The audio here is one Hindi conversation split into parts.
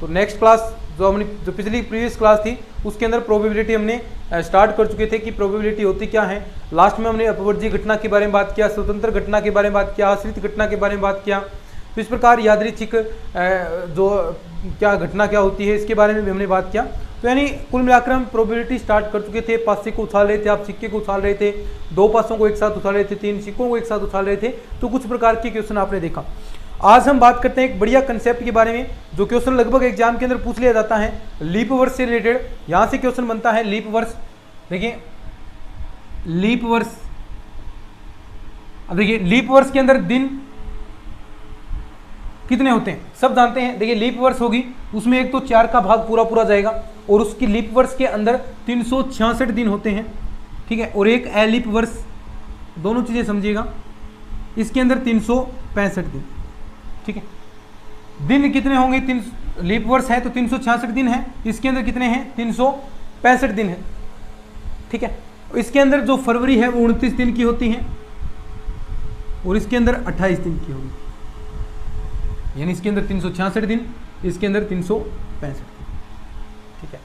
तो नेक्स्ट क्लास जो पिछली प्रीवियस क्लास थी उसके अंदर प्रोबेबिलिटी हमने स्टार्ट कर चुके थे कि प्रोबेबिलिटी होती क्या है। लास्ट में हमने अपवर्जी घटना के बारे में बात किया, स्वतंत्र घटना के बारे में बात किया, आश्रित घटना के बारे में बात किया। तो इस प्रकार यादृच्छिक जो क्या घटना क्या होती है इसके बारे में भी हमने बात किया। तो यानी कुल मिलाकर हम प्रोबेबिलिटी स्टार्ट कर चुके थे। पासे को उछाल रहे थे, आप सिक्के को उछाल रहे थे, 2 पासों को एक साथ उछाल रहे थे, 3 सिक्कों को एक साथ उछाल रहे थे। तो कुछ प्रकार के क्वेश्चन आपने देखा। आज हम बात करते हैं एक बढ़िया कंसेप्ट के बारे में जो क्वेश्चन लगभग एग्जाम के अंदर पूछ लिया जाता है, लीप वर्ष से रिलेटेड। यहां से क्वेश्चन बनता है लीप वर्ष। देखिए लीप वर्ष, अब देखिए लीप वर्ष के अंदर दिन कितने होते हैं सब जानते हैं। देखिए लीप वर्ष होगी उसमें एक तो 4 का भाग पूरा पूरा जाएगा और उसकी लीप वर्ष के अंदर 366 दिन होते हैं, ठीक है। और एक एलीप वर्ष, दोनों चीजें समझिएगा, इसके अंदर 365 दिन, ठीक है। दिन कितने होंगे, लीप वर्ष है तो 366 दिन है, इसके अंदर कितने हैं 365 दिन है, ठीक है। इसके अंदर जो फरवरी है वो 29 दिन की होती है और इसके अंदर 28 दिन की होगी, यानी इसके अंदर 366 दिन, इसके अंदर 365, ठीक है।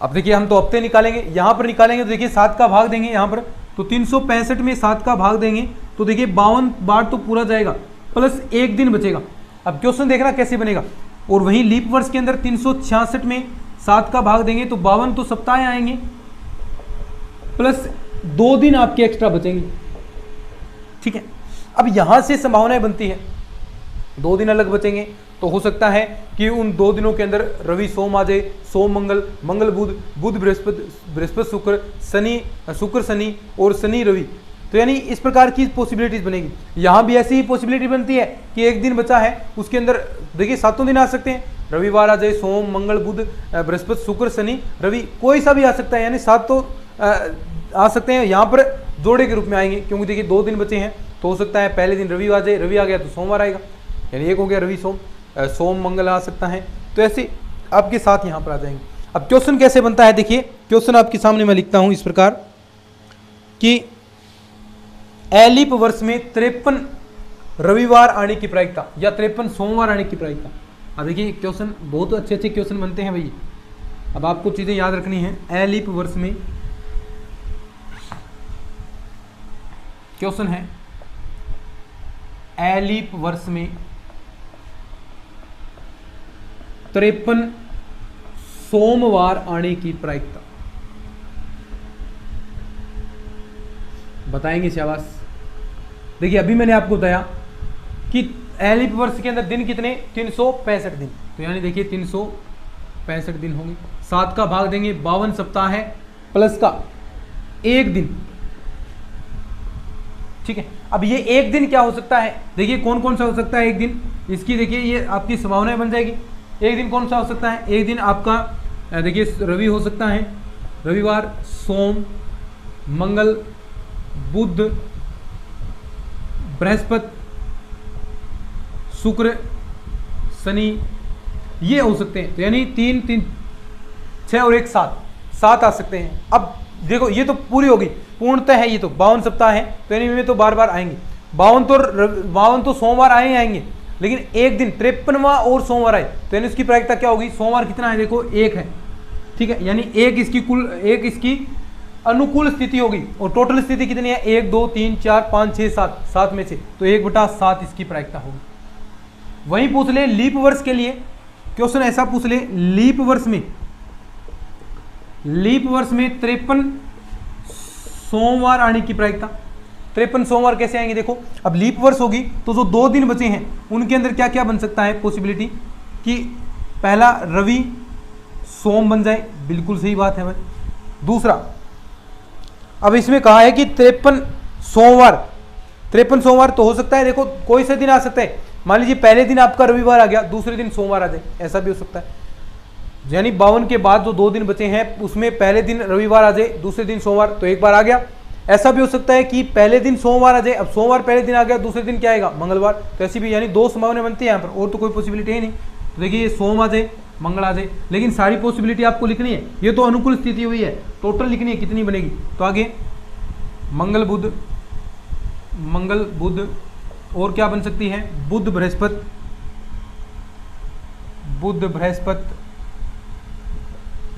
अब देखिए हम तो हफ्ते निकालेंगे, यहां पर निकालेंगे तो देखिए 7 का भाग देंगे यहां पर, तो 365 में 7 का भाग देंगे तो देखिए 52 बार तो पूरा जाएगा प्लस 1 दिन बचेगा। अब क्वेश्चन देखना कैसे बनेगा। और वहीं लीप वर्ष के अंदर 366 में 7 का भाग देंगे तो 52 तो सप्ताह आएंगे प्लस 2 दिन आपके एक्स्ट्रा बचेंगे, ठीक है। अब यहां से संभावनाएं बनती है 2 दिन अलग बचेंगे, तो हो सकता है कि उन 2 दिनों के अंदर रवि सोम आ जाए, सोम मंगल, मंगल बुध, बुध बृहस्पति, बृहस्पति शुक्र, शनि शुक्र शनि और शनि रवि। तो यानी इस प्रकार की पॉसिबिलिटीज बनेगी। यहां भी ऐसी ही पॉसिबिलिटी बनती है कि 1 दिन बचा है उसके अंदर देखिए 7 दिन आ सकते हैं, रविवार आ जाए, सोम मंगल बुध बृहस्पति शुक्र शनि रवि, कोई सा भी आ सकता है, यानी 7 तो आ सकते हैं। यहाँ पर जोड़े के रूप में आएंगे क्योंकि देखिए 2 दिन बचे हैं, तो हो सकता है पहले दिन रवि आ जाए, रवि आ गया तो सोमवार आएगा, यानी एक हो गया रवि सोम, सोम मंगल आ सकता है। तो ऐसे आपके साथ यहाँ पर आ जाएंगे। अब क्वेश्चन कैसे बनता है, देखिए क्वेश्चन आपके सामने मैं लिखता हूं इस प्रकार कि एलीप वर्ष में 53 रविवार आने की प्रायिकता या 53 सोमवार आने की प्रायिकता। अब देखिए क्वेश्चन बहुत अच्छे अच्छे क्वेश्चन बनते हैं भाई, अब आपको चीजें याद रखनी है। एलीप वर्ष में क्वेश्चन है, एलीप वर्ष में 53 सोमवार आने की प्रायिकता बताएंगे, शाबाश। देखिए अभी मैंने आपको बताया कि एलीप वर्ष के अंदर दिन कितने 365 दिन, तो यानी देखिए 365 दिन होंगे, 7 का भाग देंगे, 52 सप्ताह है प्लस का 1 दिन, ठीक है। अब ये 1 दिन क्या हो सकता है, देखिए कौन कौन सा हो सकता है 1 दिन, इसकी देखिए ये आपकी संभावनाएं बन जाएगी। 1 दिन कौन सा हो सकता है, 1 दिन आपका देखिए रवि हो सकता है, रविवार, सोम, मंगल, बुध, बृहस्पति, शुक्र, शनि, ये हो सकते हैं। तो यानी 3 3 6 और 1 7 आ सकते हैं। अब देखो ये तो पूरी होगी, पूर्णतः है ये तो 52 सप्ताह है, तो यानी में तो बार बार आएंगे 52 तो सोमवार आए आएंगे, लेकिन 1 दिन 53वां और सोमवार आए तो यानी उसकी प्रायिकता क्या होगी, सोमवार कितना है देखो 1 है, ठीक है। यानी एक इसकी अनुकूल स्थिति होगी और टोटल स्थिति कितनी है 1 2 3 4 5 6 7 में से, तो 1/7 इसकी प्रायिकता होगी। वहीं पूछ ले लीप वर्ष के लिए क्वेश्चन ऐसा पूछ ले, लीप वर्ष में 53 सोमवार आने की प्रायिकता। 53 सोमवार कैसे आएंगे, देखो अब लीप वर्ष होगी तो जो 2 दिन बचे हैं उनके अंदर क्या क्या बन सकता है पॉसिबिलिटी, कि पहला रवि सोम बन जाए, बिल्कुल सही बात है भाई। दूसरा अब इसमें कहा है कि 53 सोमवार तो हो सकता है, देखो कोई सा दिन आ सकता है, मान लीजिए पहले दिन आपका रविवार आ गया, दूसरे दिन सोमवार आ जाए, ऐसा भी हो सकता है। यानी 52 के बाद जो 2 दिन बचे हैं उसमें पहले दिन रविवार आ जाए, दूसरे दिन सोमवार, तो एक बार आ गया। ऐसा भी हो सकता है कि पहले दिन सोमवार आ जाए, अब सोमवार पहले दिन आ गया, दूसरे दिन क्या आएगा मंगलवार, तो ऐसी भी यानी 2 संभावनाएं बनती है यहाँ पर, और तो कोई पॉसिबिलिटी है नहीं। तो देखिए सोम आ जाए, मंगल आ जाए, लेकिन सारी पॉसिबिलिटी आपको लिखनी है, ये तो अनुकूल स्थिति हुई है, टोटल लिखनी है कितनी बनेगी। तो आगे मंगल बुध और क्या बन सकती है, बुध बुध बृहस्पति,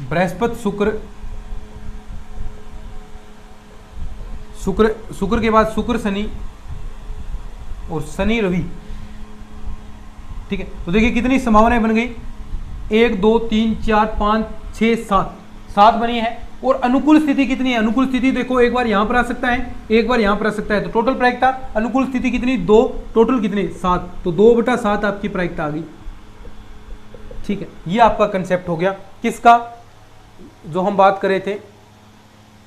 बृहस्पति शुक्र, शुक्र के बाद शुक्र शनि और शनि रवि। ठीक है, तो देखिए कितनी संभावनाएं बन गई, 1 2 3 4 5 6 7 बनी है। और अनुकूल स्थिति कितनी है, अनुकूल स्थिति देखो एक बार यहां पर आ सकता है, एक बार यहां पर आ सकता है, तो टोटल प्रायिकता अनुकूल स्थिति कितनी 2, टोटल कितनी 7, तो 2/7 आपकी प्रायिकता आ गई। ठीक है, ये आपका कंसेप्ट हो गया किसका, जो हम बात कर रहे थे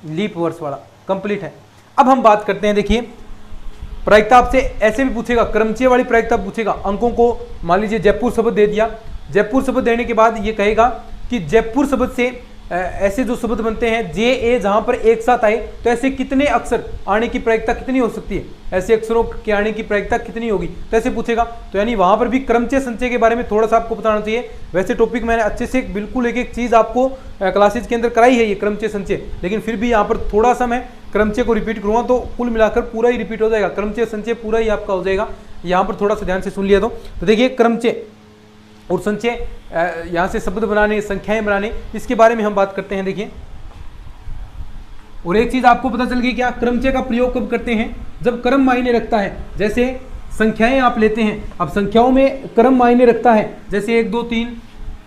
लीप वर्ष वाला, कंप्लीट है। अब हम बात करते हैं, देखिए प्रायिकता आपसे ऐसे भी पूछेगा, क्रमचय वाली प्रायिकता पूछेगा। अंकों को मान लीजिए जयपुर शब्द दे दिया, जयपुर शब्द देने के बाद ये कहेगा कि जयपुर शब्द से ऐसे जो शब्द बनते हैं जे ए जहां पर एक साथ आए, तो ऐसे कितने अक्षर आने की प्रायिकता कितनी हो सकती है, ऐसे अक्षरों के आने की प्रायिकता कितनी होगी, तो ऐसे पूछेगा। तो यानी वहां पर भी क्रमचय संचय के बारे में थोड़ा सा आपको बताना चाहिए। वैसे टॉपिक मैंने अच्छे से बिल्कुल एक एक चीज आपको क्लासेज के अंदर कराई है ये क्रमचय संचय, लेकिन फिर भी यहाँ पर थोड़ा सा मैं क्रमचय को रिपीट करूंगा तो कुल मिलाकर पूरा ही रिपीट हो जाएगा, क्रमचय संचय पूरा ही आपका हो जाएगा। यहाँ पर थोड़ा सा ध्यान से सुन लिया तो देखिए क्रमचय और संचय, यहाँ से शब्द बनाने, संख्याएं बनाने, इसके बारे में हम बात करते हैं। देखिए और एक चीज आपको पता चल गई क्या, क्रमचय का प्रयोग कब करते हैं, जब क्रम मायने रखता है। जैसे संख्याएं आप लेते हैं, अब संख्याओं में क्रम मायने रखता है, जैसे 1 2 3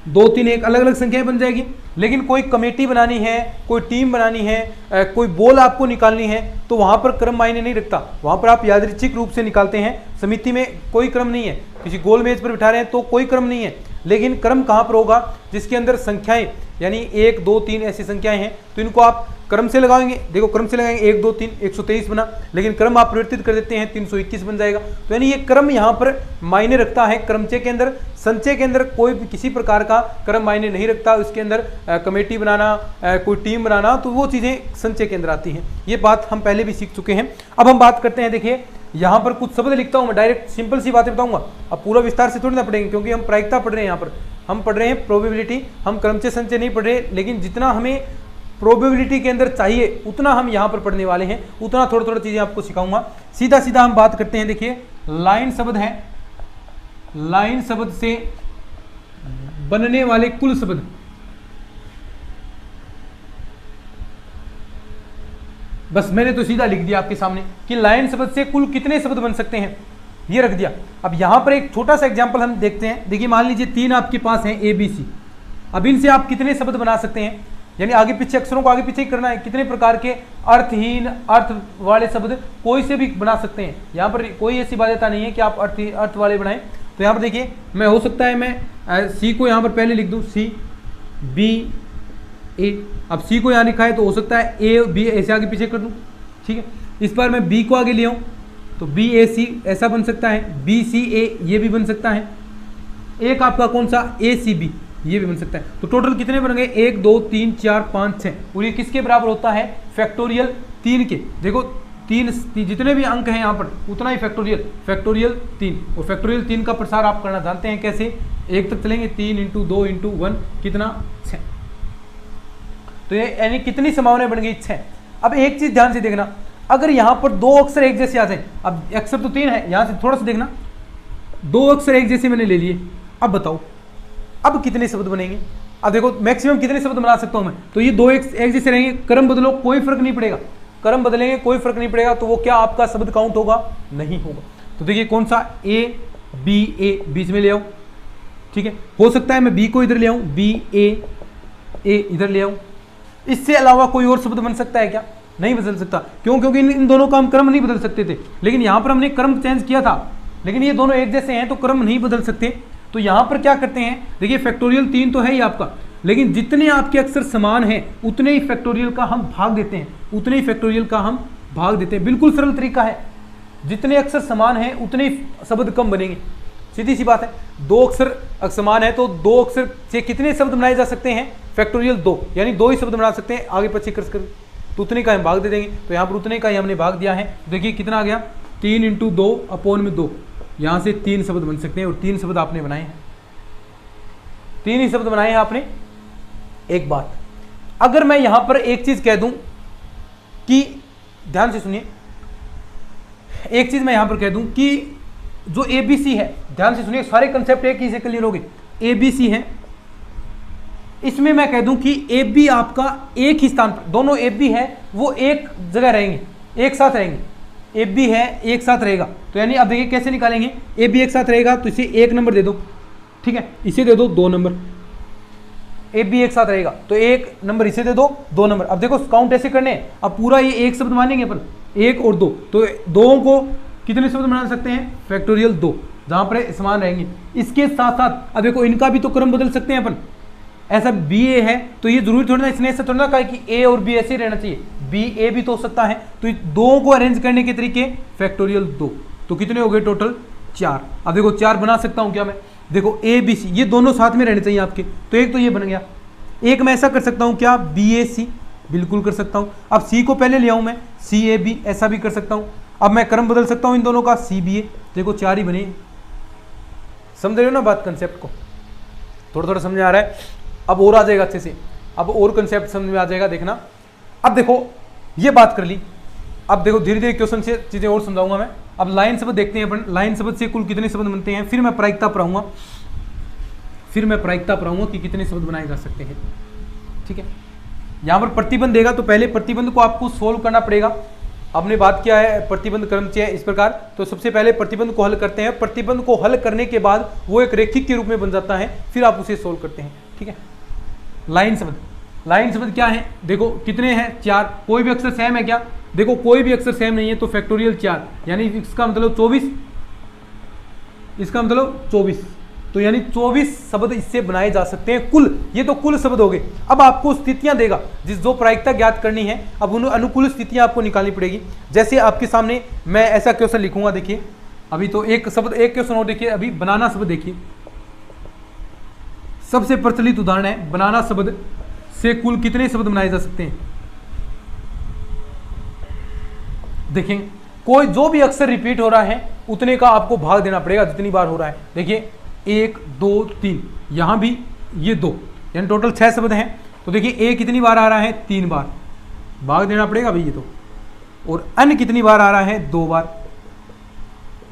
2 3 1 अलग अलग संख्याएं बन जाएगी, लेकिन कोई कमेटी बनानी है, कोई टीम बनानी है, कोई बोल आपको निकालनी है, तो वहां पर क्रम मायने नहीं रखता, वहां पर आप यादृच्छिक रूप से निकालते हैं। समिति में कोई क्रम नहीं है, किसी गोल मेज पर बिठा रहे हैं तो कोई क्रम नहीं है, लेकिन क्रम कहां पर होगा, जिसके अंदर संख्याएं यानी 1 2 3 ऐसी संख्याएं हैं, तो इनको आप क्रम से लगाएंगे। देखो क्रम से लगाएंगे 1 2 3 123 बना, लेकिन क्रम आप परिवर्तित कर देते हैं 321 बन जाएगा। तो यानी ये क्रम यहाँ पर मायने रखता है क्रमचय के अंदर। संचय के अंदर कोई भी किसी प्रकार का क्रम मायने नहीं रखता, उसके अंदर कमेटी बनाना, कोई टीम बनाना, तो वो चीजें संचय के अंदर आती हैं। ये बात हम पहले भी सीख चुके हैं। अब हम बात करते हैं, देखिए यहाँ पर कुछ शब्द लिखता हूँ मैं, डायरेक्ट सिंपल सी बातें बताऊंगा, अब पूरा विस्तार से थोड़ी ना पढ़ेंगे, क्योंकि हम प्रायिकता पढ़ रहे हैं, यहाँ पर हम पढ़ रहे हैं प्रोबेबिलिटी, हम क्रमचय संचय नहीं पढ़ रहे, लेकिन जितना हमें प्रोबेबिलिटी के अंदर चाहिए उतना हम यहाँ पर पढ़ने वाले हैं, उतना थोड़ा थोड़ा चीजें आपको सिखाऊंगा। सीधा सीधा हम बात करते हैं, देखिए लाइन शब्द है, लाइन शब्द से बनने वाले कुल शब्द, बस मैंने तो सीधा लिख दिया आपके सामने कि लाइन शब्द से कुल कितने शब्द बन सकते हैं, ये रख दिया। अब यहां पर एक छोटा सा एग्जांपल हम देखते हैं। देखिए मान लीजिए 3 आपके पास हैं ABC, अब इनसे आप कितने शब्द बना सकते हैं, यानी आगे पीछे अक्षरों को आगे पीछे ही करना है, कितने प्रकार के अर्थहीन अर्थ वाले शब्द कोई से भी बना सकते हैं। यहाँ पर कोई ऐसी बाध्यता नहीं है कि आप अर्थ वाले बनाएं। तो यहाँ पर देखिए मैं हो सकता है मैं सी को यहाँ पर पहले लिख दूँ, CBA, अब सी को यहाँ लिखा है तो हो सकता है AB ऐसे आगे पीछे कर दूँ, ठीक है। इस बार मैं B को आगे ले आऊँ तो BAC ऐसा बन सकता है, BCA ये भी बन सकता है, एक आपका कौन सा ACB ये भी बन सकता है। तो टोटल कितने बन गए, 1 2 3 4 5 6, और ये किसके बराबर होता है, फैक्टोरियल 3 के। देखो 3 जितने भी अंक हैं यहाँ पर उतना ही फैक्टोरियल 3, और फैक्टोरियल 3 का प्रसार आप करना जानते हैं कैसे, 1 तक चलेंगे, 3 × 2 × 1 कितना 6, तो ये यानी कितनी संभावनाएं बन गई 6। अब एक चीज ध्यान से देखना, अगर यहाँ पर 2 अक्षर एक जैसे आ जाए, अब अक्षर तो 3 है, यहाँ से थोड़ा सा देखना, 2 अक्षर एक जैसे मैंने ले लिए, अब बताओ अब कितने शब्द बनेंगे। अब देखो मैक्सिमम कितने शब्द बना सकता हूं मैं, तो ये 2 एक जैसे रहेंगे, क्रम बदलो कोई फर्क नहीं पड़ेगा, क्रम बदलेंगे कोई फर्क नहीं पड़ेगा, तो वो क्या आपका शब्द काउंट होगा, नहीं होगा। तो देखिए कौन सा ABA बीच में ले आओ, ठीक है, हो सकता है मैं B को इधर ले आऊं, BAA इधर ले आऊं, इससे अलावा कोई और शब्द बन सकता है क्या, नहीं बदल सकता। क्यों, क्योंकि इन दोनों का हम क्रम नहीं बदल सकते थे, लेकिन यहां पर हमने क्रम चेंज किया था, लेकिन ये दोनों एक जैसे हैं तो क्रम नहीं बदल सकते। तो यहां पर क्या करते हैं, देखिए फैक्टोरियल 3 तो है ही आपका, लेकिन जितने आपके अक्षर समान हैं उतने ही फैक्टोरियल का हम भाग देते हैं, उतने ही फैक्टोरियल का हम भाग देते हैं। बिल्कुल सरल तरीका है, जितने अक्षर समान हैं उतने ही शब्द कम बनेंगे, सीधी सी बात है। 2 अक्षर समान है तो 2 अक्षर से कितने शब्द बनाए जा सकते हैं, फैक्टोरियल 2, यानी 2 ही शब्द बना सकते हैं, आगे पीछे कर तो उतने का हम भाग दे देंगे। तो यहाँ पर उतने का ही हमने भाग दिया है। देखिए कितना आ गया, 3 × 2/2, यहाँ से 3 शब्द बन सकते हैं, और 3 शब्द आपने बनाए हैं, 3 ही शब्द बनाए हैं आपने। एक बात अगर मैं यहां पर एक चीज कह दूं कि, ध्यान से सुनिए, एक चीज मैं यहां पर कह दूं कि जो ABC है, ध्यान से सुनिए, सारे कंसेप्ट एक ही से क्लियर हो गए। ए बी सी है, इसमें मैं कह दूं कि ए बी आपका एक ही स्थान पर, दोनों ए बी है वो एक जगह रहेंगे, एक साथ रहेंगे, ए बी है एक साथ रहेगा। तो यानी अब देखिए कैसे निकालेंगे, ए बी एक साथ रहेगा तो इसे एक नंबर दे दो, ठीक है, इसे दे दो 2 नंबर। ए बी एक साथ रहेगा तो 1 नंबर इसे दे दो, 2 नंबर। अब देखो काउंट ऐसे करने हैं, अब पूरा ये एक शब्द मानेंगे अपन, 1 और 2, तो 2 को कितने शब्द बना सकते हैं, फैक्टोरियल 2, जहां पर समान रहेंगे। इसके साथ साथ अब देखो इनका भी तो क्रम बदल सकते हैं अपन, ऐसा बी ए है तो ये जरूरी थोड़ी ना, इसने ऐसा थोड़ी ना कहा कि ए और बी ऐसे ही रहना चाहिए, बी ए भी तो हो सकता है। तो दो को अरेंज करने के तरीके फैक्टोरियल 2, तो कितने हो गए टोटल 4। अब देखो 4 बना सकता हूं क्या मैं, देखो ए बी सी ये दोनों साथ में रहने चाहिए आपके, तो एक तो ये बन गया, एक मैं ऐसा कर सकता हूं क्या, बी ए सी, बिल्कुल कर सकता हूं। अब सी को पहले ले आऊं मैं, सी ए बी, ऐसा भी कर सकता हूं। अब मैं क्रम बदल सकता हूं इन दोनों का, सी बी ए, देखो 4 ही बने। समझ रहे हो ना बात, कंसेप्ट को थोड़ा थोड़ा समझ आ रहा है, अब और आ जाएगा अच्छे से, अब और कंसेप्ट समझ में आ जाएगा, देखना। अब देखो ये बात कर ली, अब देखो धीरे धीरे क्वेश्चन से चीजें और समझाऊंगा मैं। अब लाइन शब्द देखते हैं अपन, लाइन शब्द से कुल कितने शब्द बनते हैं, फिर मैं प्रायिकता पढ़ाऊंगा, कि कितने शब्द बनाए जा सकते हैं, ठीक है। यहां पर प्रतिबंध देगा तो पहले प्रतिबंध को आपको सोल्व करना पड़ेगा। आपने बात किया है प्रतिबंध क्रमचय इस प्रकार, तो सबसे पहले प्रतिबंध को हल करते हैं, प्रतिबंध को हल करने के बाद वो एक रेखिक के रूप में बन जाता है, फिर आप उसे सोल्व करते हैं, ठीक है। लाइन शब्द क्या है, देखो कितने हैं 4, कोई भी अक्षर सेम है क्या, देखो कोई भी अक्षर सेम नहीं है तो फैक्टोरियल 4, यानी इसका मतलब 24, इसका मतलब 24, तो यानी 24 शब्द इससे बनाए जा सकते हैं कुल, ये तो कुल शब्द हो गए। अब आपको स्थितियां देगा, जो प्रायिकता ज्ञात करनी है, अब उन अनुकूल स्थितियां आपको निकालनी पड़ेगी। जैसे आपके सामने मैं ऐसा क्वेश्चन लिखूंगा, देखिए अभी तो एक शब्द, एक क्वेश्चन और देखिए, अभी बनाना शब्द देखिए, सबसे प्रचलित उदाहरण है, बनाना शब्द से कुल कितने शब्द बनाए जा सकते हैं। देखें कोई जो भी अक्षर रिपीट हो रहा है उतने का आपको भाग देना पड़ेगा जितनी बार हो रहा है। देखिए 1 2 3, यहां भी ये 2, यानी टोटल 6 शब्द हैं। तो देखिए ए कितनी बार आ रहा है, 3 बार, भाग देना पड़ेगा भाई ये तो। और अन कितनी बार आ रहा है, 2 बार,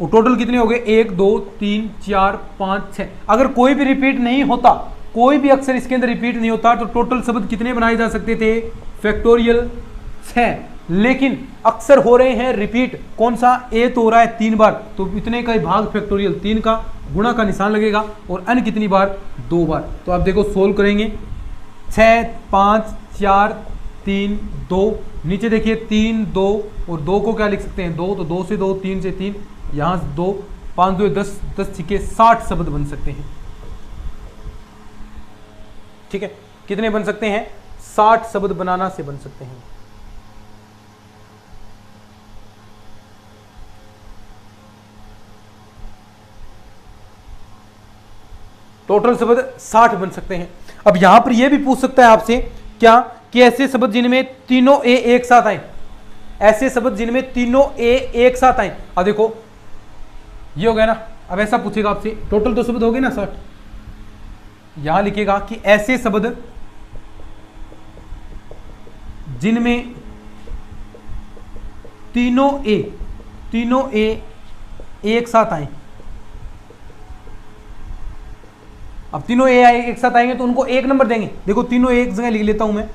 और टोटल कितने हो गए, 1 2 3 4 5 6। अगर कोई भी रिपीट नहीं होता, कोई भी अक्षर इसके अंदर रिपीट नहीं होता, तो टोटल शब्द कितने बनाए जा सकते थे, फैक्टोरियल 6। लेकिन अक्सर हो रहे हैं रिपीट, कौन सा, ए तो हो रहा है 3 बार, तो इतने का ही भाग फैक्टोरियल 3 का, गुणा का निशान लगेगा, और अन कितनी बार, 2 बार। तो आप देखो सोल्व करेंगे, 6 5 4 3 2, नीचे देखिए 3 2, और 2 को क्या लिख सकते हैं, 2, तो 2 से 2, 3 से 3, यहां से 2, 5 2 10, 10 छिके 60 शब्द बन सकते हैं, ठीक है। कितने बन सकते हैं, 60 शब्द बनाना से बन सकते हैं। टोटल शब्द 60 बन सकते हैं। अब यहां पर यह भी पूछ सकता है आपसे क्या, कि ऐसे शब्द जिनमें तीनों ए एक साथ आए, ऐसे शब्द जिनमें तीनों ए एक साथ आए। अब देखो ये हो गया ना, अब ऐसा पूछेगा आपसे, टोटल तो शब्द हो गए ना 60, यहां लिखेगा कि ऐसे शब्द जिनमें तीनों ए एक साथ आए। अब तीनों ए एक साथ आएंगे तो उनको 1 नंबर देंगे। देखो तीनों एक जगह लिख लेता हूं मैं,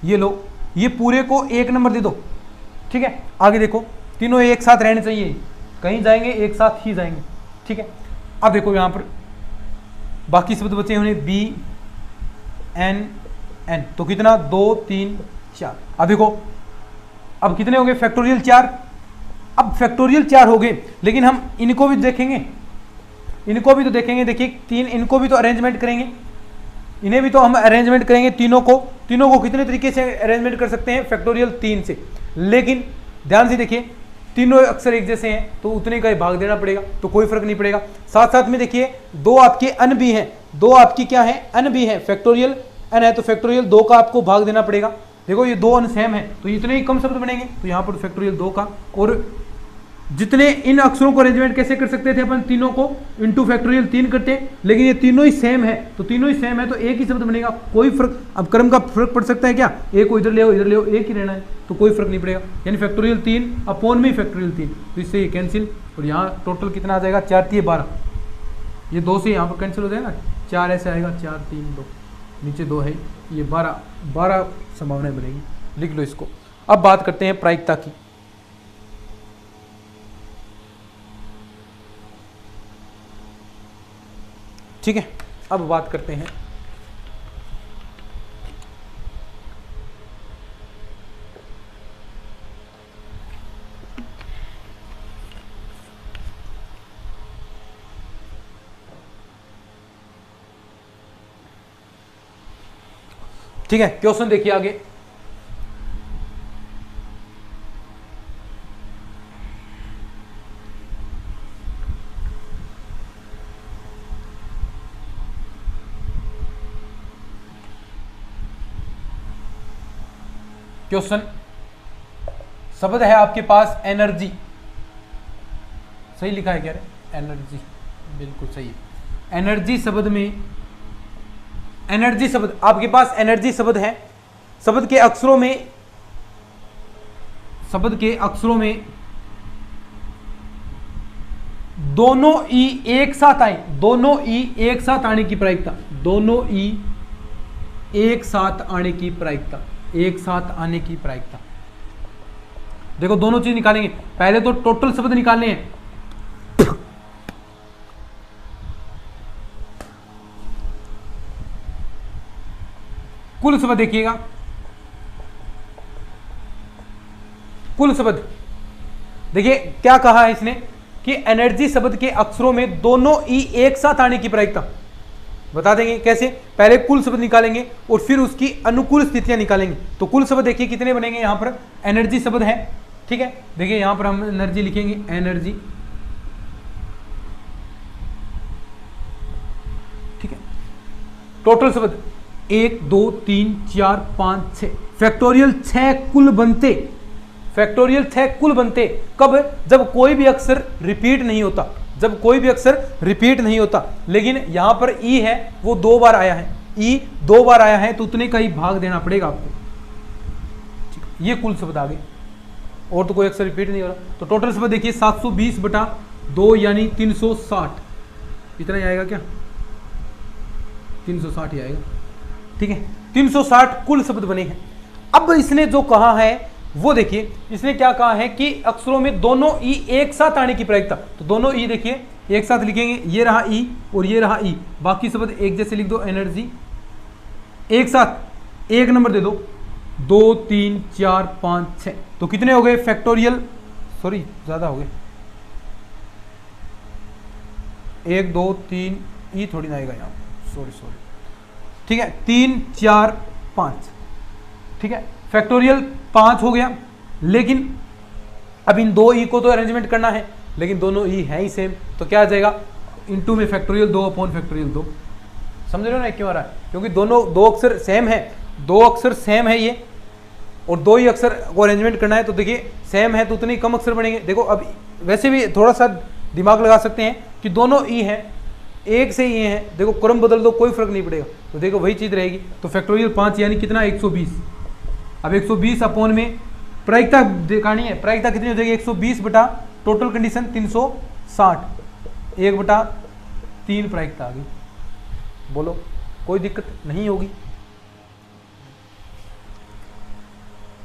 ये लो, ये पूरे को 1 नंबर दे दो, ठीक है। आगे देखो तीनों एक साथ रहने चाहिए, कहीं जाएंगे एक साथ ही जाएंगे, ठीक है। अब देखो यहां पर बाकी शब्द बचे हुए बी एन एन, तो कितना 2 3 4। अब देखो अब कितने हो गए, फैक्टोरियल 4। अब फैक्टोरियल 4 हो गए, लेकिन हम इनको भी देखेंगे, इनको भी तो देखेंगे। देखिए 3, इनको भी तो अरेंजमेंट करेंगे, इन्हें भी तो हम अरेंजमेंट करेंगे। तीनों को कितने तरीके से अरेंजमेंट कर सकते हैं, फैक्टोरियल 3 से। लेकिन ध्यान से देखिए तीनों अक्षर एक जैसे हैं तो उतने का ही भाग देना पड़ेगा, तो कोई फर्क नहीं पड़ेगा। साथ साथ में देखिए 2 आपके अन भी हैं, 2 आपकी क्या है, अन भी है, फैक्टोरियल अन है, तो फैक्टोरियल 2 का आपको भाग देना पड़ेगा। देखो ये 2 अन सेम है तो इतने ही कम शब्द बनेंगे, तो यहाँ पर फैक्टोरियल 2 का। और जितने इन अक्षरों को अरेंजमेंट कैसे कर सकते थे अपन, तीनों को इंटू फैक्टोरियल 3 करते, लेकिन ये तीनों ही सेम है, तो तीनों ही सेम है तो एक ही शब्द बनेगा, कोई फर्क। अब क्रम का फर्क पड़ सकता है क्या, एक को इधर ले आओ इधर ले आओ, एक ही रहना है, तो कोई फर्क नहीं पड़ेगा। यानी फैक्टोरियल 3 अपॉन में फैक्टोरियल 3, तो इससे ये कैंसिल, और यहाँ टोटल कितना आ जाएगा, 4 3 12, ये 2 से यहाँ पर कैंसिल हो जाएगा, 4 ऐसे आएगा, 4 3 2, नीचे 2 है, ये 12 संभावनाएं बनेगी, लिख लो इसको। अब बात करते हैं प्रायिकता की। ठीक है, अब बात करते हैं ठीक है, क्वेश्चन देखिए आगे। क्वेश्चन, शब्द है आपके पास एनर्जी, सही लिखा है क्या रे? एनर्जी, बिल्कुल सही है। एनर्जी शब्द में, एनर्जी शब्द आपके पास एनर्जी शब्द है, शब्द के अक्षरों में, शब्द के अक्षरों में दोनों ई एक साथ आए, दोनों ई एक साथ आने की प्रायिकता, दोनों ई एक साथ आने की प्रायिकता, एक साथ आने की प्रायिकता। देखो दोनों चीज निकालेंगे, पहले तो टोटल शब्द निकालने हैं। कुल शब्द देखिएगा, कुल शब्द देखिए क्या कहा है इसने कि एनर्जी शब्द के अक्षरों में दोनों ई एक साथ आने की प्रायिकता। बता देंगे कैसे, पहले कुल शब्द निकालेंगे और फिर उसकी अनुकूल स्थितियां निकालेंगे। तो कुल शब्द देखिए कितने बनेंगे, यहां पर एनर्जी शब्द है, ठीक है। देखिए यहां पर हम एनर्जी लिखेंगे, एनर्जी, ठीक है। टोटल शब्द 1 2 3 4 5 6, फैक्टोरियल 6 कुल बनते, फैक्टोरियल 6 कुल बनते कब? जब कोई भी अक्षर रिपीट नहीं होता, जब कोई भी अक्षर रिपीट नहीं होता। लेकिन यहां पर ई है वो 2 बार आया है, ई 2 बार आया है तो उतने का ही भाग देना पड़ेगा आपको। ये कुल शब्द आ गए, और तो कोई अक्षर रिपीट नहीं हो रहा। तो टोटल शब्द देखिए 720/2 यानी 360, इतना ही आएगा क्या? 360 ही आएगा, ठीक है। 360 कुल शब्द बने हैं। अब इसने जो कहा है वो देखिए, इसने क्या कहा है कि अक्षरों में दोनों ई एक साथ आने की प्रायिकता। तो दोनों ई देखिए एक साथ लिखेंगे, ये रहा ई और ये रहा ई, बाकी शब्द एक जैसे लिख दो, एनर्जी एक साथ, एक नंबर दे दो, 2 3 4 5 6, तो कितने हो गए फैक्टोरियल, सॉरी ज्यादा हो गए, 1 2 3, ई थोड़ी ना आएगा यहाँ, सॉरी, ठीक है, 3 4 5, ठीक है, फैक्टोरियल 5 हो गया। लेकिन अब इन 2 ई को तो अरेंजमेंट करना है, लेकिन दोनों ई है ही सेम, तो क्या आ जाएगा इनटू में फैक्टोरियल 2/फैक्टोरियल 2। समझ रहे हो ना क्यों आ रहा है? क्योंकि दोनों 2 अक्षर सेम है, 2 अक्षर सेम है ये, और 2 ही अक्षर को अरेंजमेंट करना है। तो देखिए सेम है तो उतने ही कम अक्षर बनेंगे। देखो अब वैसे भी थोड़ा सा दिमाग लगा सकते हैं कि दोनों ई है, एक से ही है, देखो क्रम बदल दो कोई फर्क नहीं पड़ेगा, तो देखो वही चीज रहेगी। तो फैक्टोरियल 5 यानी कितना, 120। अब 120 अपॉन में प्रायिकता दिखानी है, प्रायिकता कितनी हो जाएगी, 120 बटा टोटल कंडीशन 360, 1/3 प्रायिकता आ गई। बोलो कोई दिक्कत नहीं होगी,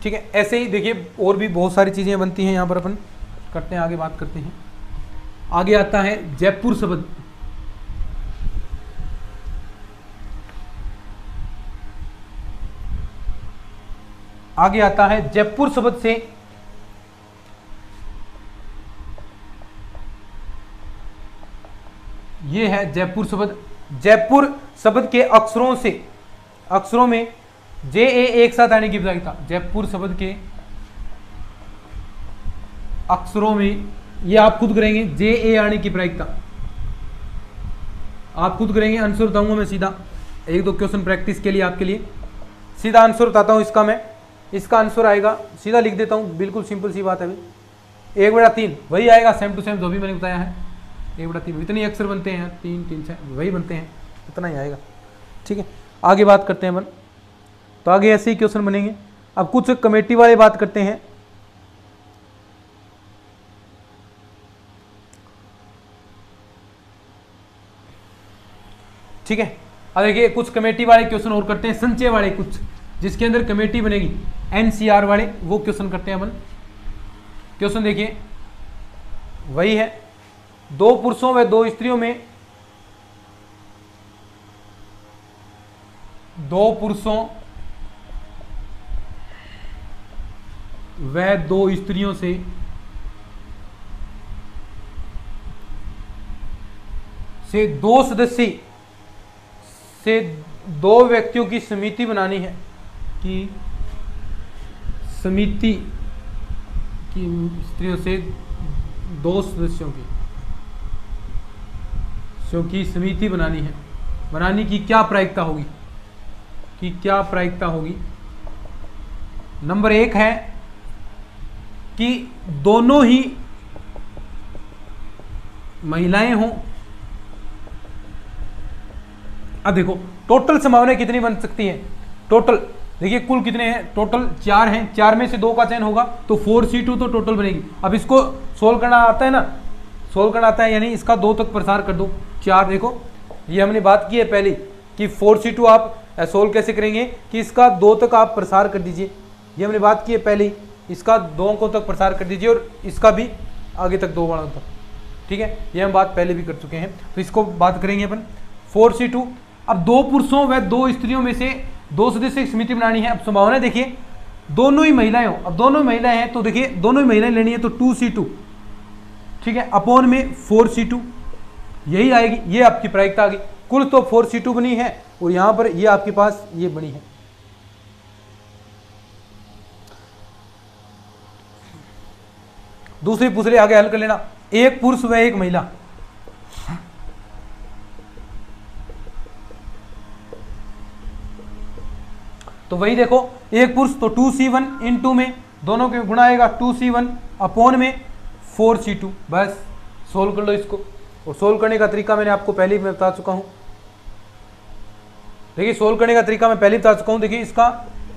ठीक है। ऐसे ही देखिए और भी बहुत सारी चीजें बनती हैं, यहां पर अपन करते हैं, आगे बात करते हैं। आगे आता है जयपुर शब्द। आगे आता है जयपुर शब्द से ये है जयपुर शब्द। जयपुर शब्द के अक्षरों से, अक्षरों में जे ए एक साथ आने की प्रायिकता, जयपुर शब्द के अक्षरों में, ये आप खुद करेंगे, जे ए आने की प्रायिकता आप खुद करेंगे। आंसर बताऊंगा मैं सीधा, 1-2 क्वेश्चन प्रैक्टिस के लिए आपके लिए सीधा आंसर बताता हूं इसका। मैं इसका आंसर आएगा, सीधा लिख देता हूं, बिल्कुल सिंपल सी बात है भाई, 1/3 वही आएगा, सेम टू सेम जो भी मैंने बताया है, 1/3 इतने अक्षर बनते हैं, 3 3 6 वही बनते हैं, इतना ही आएगा, ठीक है। आगे बात करते हैं अपन, तो आगे ऐसे ही क्वेश्चन बनेंगे। अब कुछ कमेटी वाले बात करते हैं। ठीक है। अब देखिए कुछ कमेटी वाले क्वेश्चन और करते हैं, संचय वाले कुछ जिसके अंदर कमेटी बनेगी, एनसीआर वाले, वो क्वेश्चन करते हैं अपन। क्वेश्चन देखिए वही है, 2 पुरुषों व 2 स्त्रियों में 2 पुरुषों व 2 स्त्रियों से दो सदस्य से 2 व्यक्तियों की समिति बनानी है, कि समिति की स्त्रियों से 2 सदस्यों की समिति बनानी है। बनाने की क्या प्रायिकता होगी, नंबर 1 है कि दोनों ही महिलाएं हों। अब देखो टोटल संभावनाएं कितनी बन सकती है, टोटल देखिए कुल कितने हैं, टोटल 4 हैं, 4 में से 2 का चयन होगा तो 4C2 तो टोटल बनेगी। अब इसको सोल्व करना आता है ना, सोल्व करना आता है, यानी इसका 2 तक प्रसार कर दो। 4 देखो ये हमने बात की है पहले कि 4C2 आप सोल्व कैसे करेंगे, कि इसका 2 तक आप प्रसार कर दीजिए, ये हमने बात की है पहले, इसका 2 अंकों तक प्रसार कर दीजिए और इसका भी आगे तक 2 बाणों तक, ठीक है, ये हम बात पहले भी कर चुके हैं। तो इसको बात करेंगे अपन 4C2। अब 2 पुरुषों व 2 स्त्रियों में से 2 सदस्य की समिति बनानी है। अब संभावना देखिए दोनों ही महिलाएं हो, अब दोनों महिलाएं हैं तो देखिए दोनों ही महिलाएं लेनी है तो 2C2, ठीक है, अपॉन में 4C2, यही आएगी, ये आपकी प्रायिकता आ गई। कुल तो 4C2 बनी है और यहां पर ये आपके पास ये बनी है। दूसरी पूछले आगे हल कर लेना, 1 पुरुष व 1 महिला, तो वही देखो 1 पुरुष तो 2C1 इन 2 में दोनों के गुणा आएगा 2C1 अपॉन में 4C2, बस सोल्व कर लो इसको। और सोल्व करने का तरीका मैंने आपको पहले ही बता चुका हूं, देखिए सोल्व करने का तरीका मैं पहले बता चुका हूं। देखिए इसका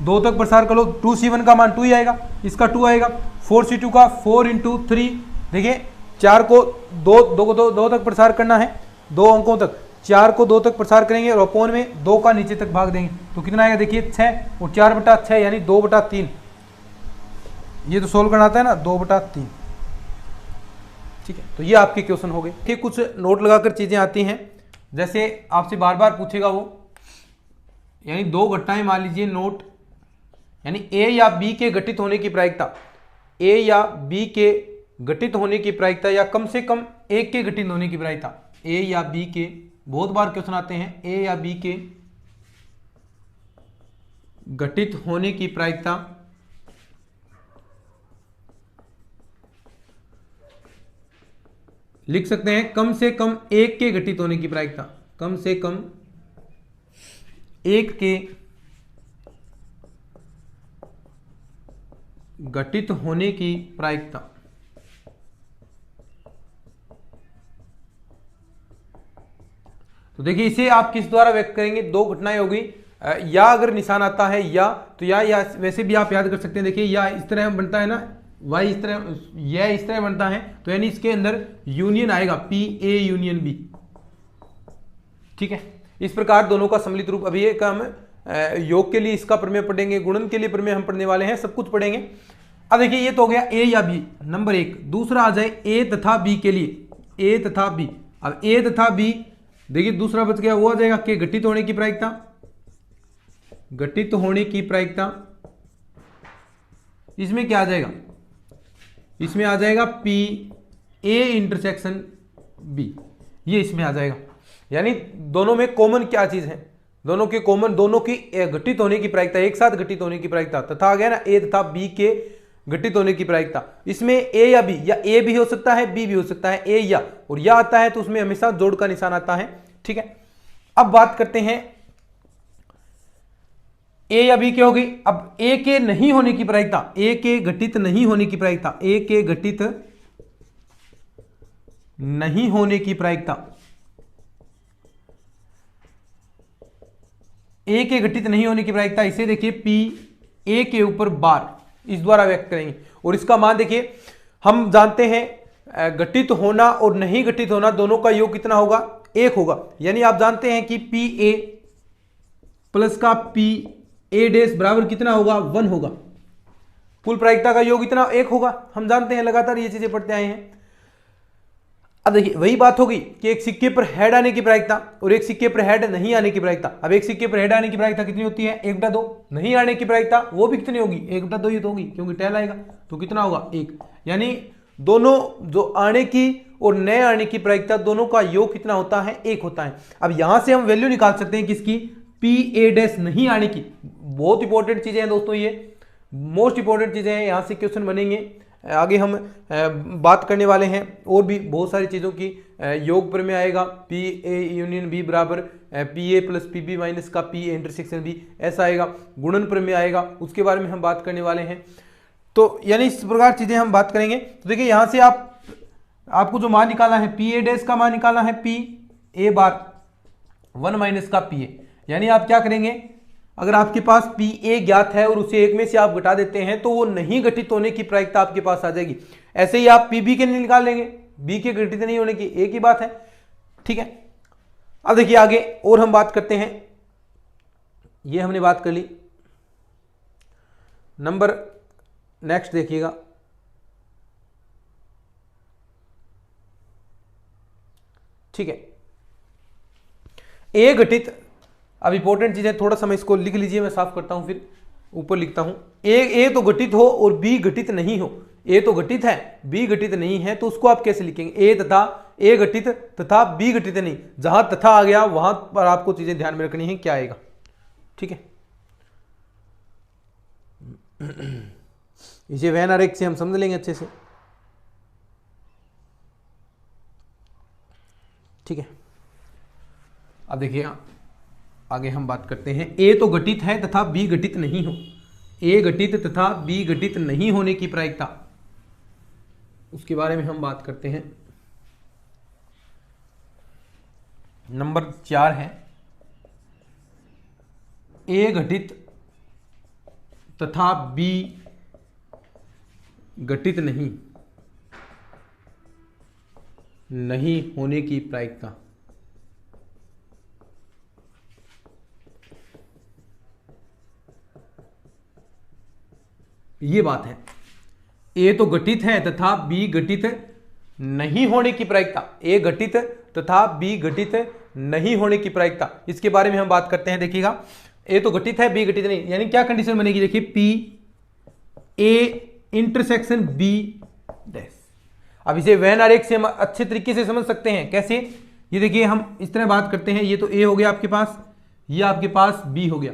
2 तक प्रसार कर लो, 2C1 का मान 2 ही आएगा, इसका 2 आएगा, 4C2 का 4 × 3, देखिए 4 को 2 तक प्रसार करना है, 2 अंकों तक, 4 को 2 तक प्रसार करेंगे और अपॉन में 2 का नीचे तक भाग देंगे तो कितना आएगा देखिए 6 और 4/6 यानी 2/3, ये तो सोल्व करना आता है ना, 2/3, ठीक है। तो ये आपके क्वेश्चन हो गए। ठीक, कुछ नोट लगाकर चीजें आती हैं, जैसे आपसे बार बार पूछेगा वो, यानी 2 घटनाएं मान लीजिए नोट, यानी ए या बी के घटित होने की प्रायिकता, ए या बी के घटित होने की प्रायिकता या कम से कम एक के घटित होने की प्रायिकता, ए या बी के, बहुत बार क्वेश्चन आते हैं, ए या बी के घटित होने की प्रायिकता लिख सकते हैं कम से कम एक के घटित होने की प्रायिकता, कम से कम एक के घटित होने की प्रायिकता। तो देखिए इसे आप किस द्वारा व्यक्त करेंगे, 2 घटनाएं होगी, या अगर निशान आता है या तो या वैसे भी आप याद कर सकते हैं। देखिए या इस तरह बनता है ना, वाई इस तरह, यह इस तरह बनता है, तो यानी इसके अंदर यूनियन आएगा, पी ए यूनियन बी, ठीक है। इस प्रकार दोनों का सम्मिलित रूप, अभी एक हम योग के लिए इसका प्रमेय पढ़ेंगे, गुणन के लिए प्रमेय हम पढ़ने वाले हैं, सब कुछ पढ़ेंगे। अब देखिए ये तो हो गया ए या बी, नंबर 1। दूसरा आ जाए ए तथा बी के लिए, ए तथा बी। अब ए तथा बी देखिए दूसरा बच गया, वो आ जाएगा के घटित होने की प्रायिकता, घटित होने की प्रायिकता। इसमें क्या आ जाएगा, इसमें आ जाएगा पी ए इंटरसेक्शन बी, ये इसमें आ जाएगा। यानी दोनों में कॉमन क्या चीज है, दोनों के कॉमन, दोनों की घटित होने की प्रायिकता, एक साथ घटित होने की प्रायिकता, तथा आ गया ना ए तथा बी के घटित होने की प्रायिकता। इसमें ए या बी, या ए भी हो सकता है बी भी हो सकता है, ए या, और या आता है तो उसमें हमेशा जोड़ का निशान आता है, ठीक है। अब बात करते हैं ए या बी क्या होगी। अब ए के नहीं होने की प्रायिकता, ए के घटित नहीं होने की प्रायिकता, ए के घटित नहीं होने की प्रायिकता, ए के घटित नहीं होने की प्रायिकता, इसे देखिए पी ए के ऊपर बार, इस द्वारा व्यक्त करेंगे। और इसका मान देखिए, हम जानते हैं घटित होना और नहीं घटित होना दोनों का योग कितना होगा, 1 होगा, यानी आप जानते हैं कि पी ए प्लस का पी ए डैश बराबर कितना होगा, 1 होगा। कुल प्रायिकता का योग इतना 1 होगा, हम जानते हैं, लगातार ये चीजें पढ़ते आए हैं। अब देखिए वही बात होगी कि एक सिक्के पर हेड आने की प्रायिकता और एक सिक्के पर हेड नहीं आने की प्रायिकता। अब एक सिक्के पर हेड आने की प्रायिकता कितनी होती है, 1/2। नहीं आने की प्रायिकता वो भी कितनी होगी, 1/2 ही तो होगी, क्योंकि टेल आएगा तो कितना होगा, 1। यानी दोनों जो आने की और नए आने की प्रायिकता दोनों का योग कितना होता है, 1 होता है। अब यहां से हम वैल्यू निकाल सकते हैं किसकी, पी ए डैश नहीं आने की। बहुत इंपॉर्टेंट चीजें हैं दोस्तों, ये मोस्ट इंपॉर्टेंट चीजें हैं, यहां से क्वेश्चन बनेंगे। आगे हम बात करने वाले हैं और भी बहुत सारी चीज़ों की। योग पर में आएगा पी ए यूनियन बी बराबर P A plus P B minus का पी ए इंटरसेक्शन बी, ऐसा आएगा। गुणन पर में आएगा, उसके बारे में हम बात करने वाले हैं। तो यानी इस प्रकार चीज़ें हम बात करेंगे। तो देखिए यहाँ से आपको जो मान निकालना है, पी ए डैश का मान निकालना है पी ए बार 1 माइनस का पी ए। यानी आप क्या करेंगे, अगर आपके पास पी ए ज्ञात है और उसे 1 में से आप घटा देते हैं तो वो नहीं घटित होने की प्रायिकता आपके पास आ जाएगी। ऐसे ही आप पी बी के निकाल लेंगे, बी के घटित नहीं होने की, एक ही बात है, ठीक है। अब देखिए आगे और हम बात करते हैं, ये हमने बात कर ली। नंबर नेक्स्ट देखिएगा, ठीक है। ए घटित, अब इंपॉर्टेंट चीज है, थोड़ा सा मैं इसको लिख लीजिए, मैं साफ करता हूं फिर ऊपर लिखता हूं। ए तो घटित हो और बी घटित नहीं हो। ए तो घटित है, बी घटित नहीं है, तो उसको आप कैसे लिखेंगे, ए घटित तथा बी घटित नहीं। जहां तथा आ गया वहां पर आपको चीजें ध्यान में रखनी है, क्या आएगा, ठीक है। इसे वेन आरेख से हम समझ लेंगे अच्छे से, ठीक है। अब देखिए आगे हम बात करते हैं, ए तो घटित है तथा बी घटित नहीं हो। ए घटित तथा बी घटित नहीं होने की प्रायिकता, उसके बारे में हम बात करते हैं। नंबर 4 है, ए घटित तथा बी घटित नहीं होने की प्रायिकता। ये बात है, ए तो घटित है तथा बी घटित नहीं होने की प्रायिकता। ए घटित तथा बी घटित नहीं होने की प्रायिकता, इसके बारे में हम बात करते हैं। देखिएगा, ए तो घटित है, बी घटित नहीं, यानी क्या कंडीशन बनेगी, देखिए P A intersection B dash. अब इसे वेन आरेख से हम अच्छे तरीके से समझ सकते हैं, कैसे, ये देखिए हम इस तरह बात करते हैं, ये तो ए हो गया आपके पास, ये आपके पास बी हो गया,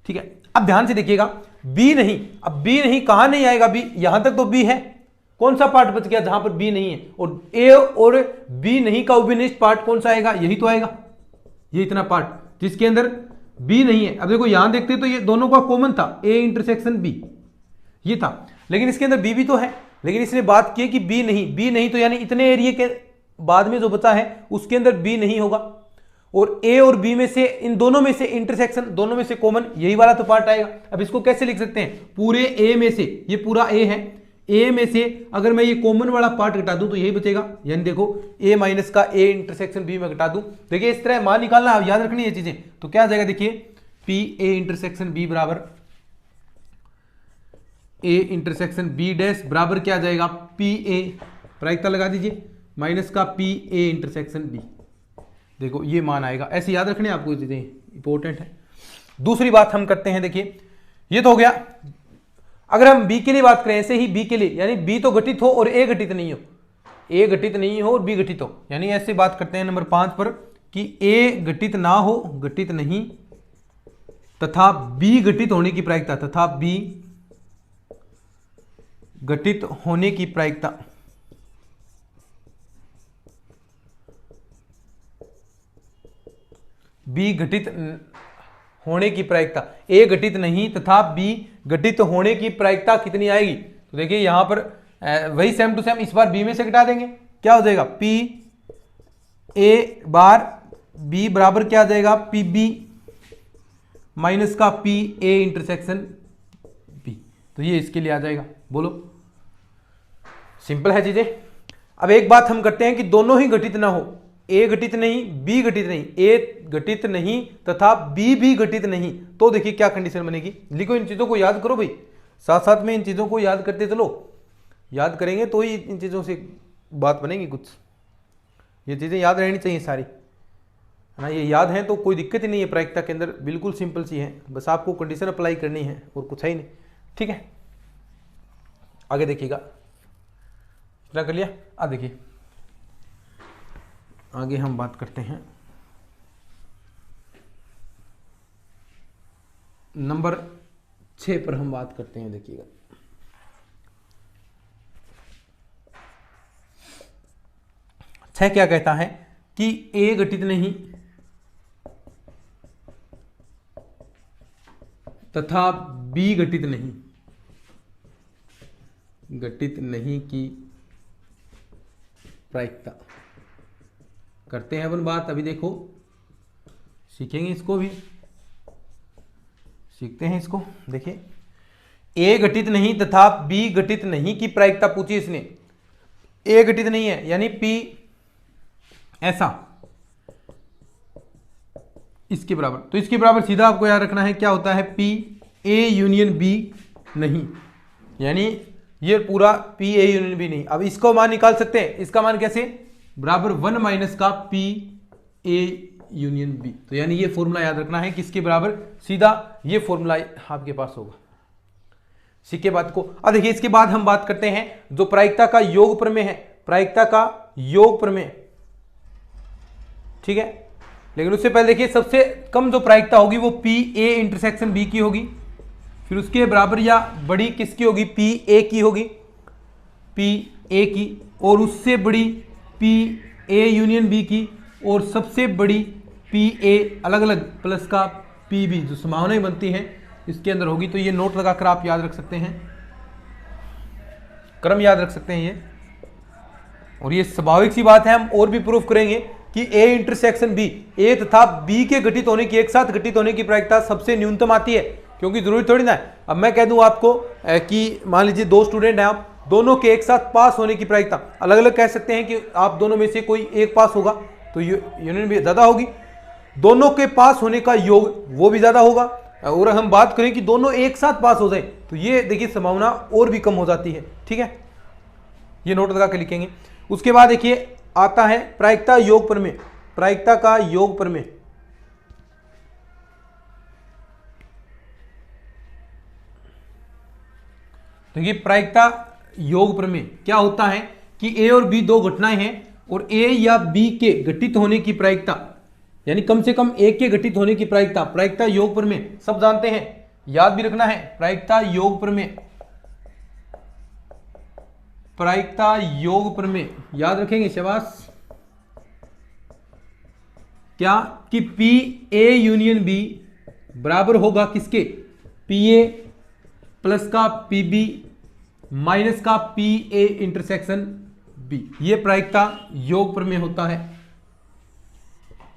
ठीक है। अब ध्यान से देखिएगा, बी नहीं, अब बी नहीं कहां नहीं आएगा, बी यहां तक तो बी है, कौन सा पार्ट बच गया जहां पर बी नहीं है, और ए और बी नहीं का उभयनिष्ठ पार्ट कौन सा आएगा, यही तो आएगा, ये इतना पार्ट जिसके अंदर बी नहीं है। अब देखो यहां देखते तो ये दोनों का कॉमन था, ए इंटरसेक्शन बी, ये था, लेकिन इसके अंदर बी भी तो है, लेकिन इसने बात की कि बी नहीं, तो यानी इतने एरिया के बाद में जो बचा है उसके अंदर बी नहीं होगा, और ए और बी में से, इन दोनों में से इंटरसेक्शन, दोनों में से कॉमन यही वाला तो पार्ट आएगा। अब इसको कैसे लिख सकते हैं, पूरे ए में से, ये पूरा ए है, ए में से अगर मैं ये कॉमन वाला पार्ट घटा दूं तो यही बचेगा, यानी देखो ए माइनस का ए इंटरसेक्शन बी में घटा दूं, देखिए इस तरह मान निकालना, अब याद रखनी है चीजें। तो क्या आ जाएगा, देखिए पी ए इंटरसेक्शन बी बराबर ए इंटरसेक्शन बी डैश बराबर क्या आ जाएगा, पी ए, प्रायिकता लगा दीजिए, माइनस का पी ए इंटरसेक्शन बी। देखो ये मान आएगा, ऐसे याद रखने आपको, ये चीजें इंपॉर्टेंट है। दूसरी बात हम करते हैं, देखिए ये तो हो गया। अगर हम बी के लिए बात करें, ऐसे ही बी के लिए, यानी बी तो घटित हो और ए घटित नहीं हो, ए घटित नहीं हो और बी घटित हो, यानी ऐसे बात करते हैं नंबर 5 पर कि ए घटित ना हो, घटित नहीं, तथा बी घटित होने की प्रायिकता, तथा बी घटित होने की प्रायिकता। बी घटित होने की प्रायिकता, ए घटित नहीं तथा बी घटित होने की प्रायिकता कितनी आएगी, तो देखिए यहां पर वही सेम टू सेम, इस बार बी में से घटा देंगे, क्या हो जाएगा, पी ए बार बी बराबर क्या आ जाएगा, पी बी माइनस का पी ए इंटरसेक्शन बी। तो ये इसके लिए आ जाएगा, बोलो, सिंपल है चीजें। अब एक बात हम करते हैं कि दोनों ही घटित ना हो, ए घटित नहीं, बी घटित नहीं, ए घटित नहीं तथा बी भी घटित नहीं, तो देखिए क्या कंडीशन बनेगी। लिखो, इन चीजों को याद करो भाई, साथ साथ में इन चीजों को याद करते चलो, याद करेंगे तो ही इन चीजों से बात बनेगी कुछ। ये चीजें याद रहनी चाहिए सारी, है ना। ये याद है तो कोई दिक्कत ही नहीं है, प्रायिकता के अंदर बिल्कुल सिंपल सी है, बस आपको कंडीशन अप्लाई करनी है और कुछ है ही नहीं। ठीक है, आगे देखिएगा, इतना कर लिया। अब देखिए आगे हम बात करते हैं नंबर 6 पर हम बात करते हैं। देखिएगा, छह क्या कहता है कि ए घटित नहीं तथा बी घटित नहीं, घटित नहीं की प्रायिकता। करते हैं अपन बात, अभी देखो सीखेंगे, इसको भी सीखते हैं इसको। देखिए, ए घटित नहीं तथा बी घटित नहीं की प्रायिकता पूछी इसने। ए घटित नहीं है यानी पी ऐसा इसके बराबर, तो इसके बराबर सीधा आपको याद रखना है क्या होता है, पी ए यूनियन बी नहीं, यानी ये पूरा पी ए यूनियन बी नहीं। अब इसको मान निकाल सकते हैं, इसका मान कैसे, बराबर 1 माइनस का पी ए यूनियन बी। तो यानी ये फॉर्मूला याद रखना है, किसके बराबर, सीधा ये फॉर्मूला आपके पास होगा। सीखे बात को। अब देखिए, इसके बाद हम बात करते हैं जो प्रायिकता का योग प्रमेय है, प्रायिकता का योग प्रमेय। ठीक है, लेकिन उससे पहले देखिए, सबसे कम जो प्रायिकता होगी वो पी ए इंटरसेक्शन बी की होगी, फिर उसके बराबर या बड़ी किसकी होगी, पी ए की होगी, पी ए की, और उससे बड़ी पी ए यूनियन बी की, और सबसे बड़ी पी ए अलग अलग प्लस का पी बी, जो संभावनाएं बनती हैं इसके अंदर होगी। तो ये नोट लगाकर आप याद रख सकते हैं, क्रम याद रख सकते हैं ये, और ये स्वाभाविक सी बात है, हम और भी प्रूफ करेंगे कि ए इंटरसेक्शन बी, ए तथा बी के घटित होने की, एक साथ घटित होने की प्रायिकता सबसे न्यूनतम आती है, क्योंकि जरूरी थोड़ी ना है अब मैं कह दूं आपको कि मान लीजिए 2 स्टूडेंट हैं, आप दोनों के एक साथ पास होने की प्रायिकता अलग अलग कह सकते हैं कि आप दोनों में से कोई एक पास होगा तो यूनियन भी ज्यादा होगी, दोनों के पास होने का योग वो भी ज्यादा होगा, और हम बात करें कि दोनों एक साथ पास हो जाए तो ये देखिए संभावना और भी कम हो जाती है। ठीक है, ये नोट लगा के लिखेंगे। उसके बाद देखिए आता है प्रायिकता योग प्रमेय, प्रायिकता का योग प्रमेय। देखिए, प्रायिकता योग प्रमेय क्या होता है कि ए और बी दो घटनाएं हैं और ए या बी के घटित होने की प्रायिकता, यानी कम से कम ए के घटित होने की प्रायिकता, प्रायिकता योग प्रमेय सब जानते हैं, याद भी रखना है। प्रायिकता योग प्रमेय, प्रायिकता योग प्रमेय याद रखेंगे, शाबाश। क्या कि पी ए यूनियन बी बराबर होगा किसके, पी ए प्लस का पी बी माइनस का पी ए इंटरसेक्शन बी। ये प्रायिकता योग प्रमेय होता है।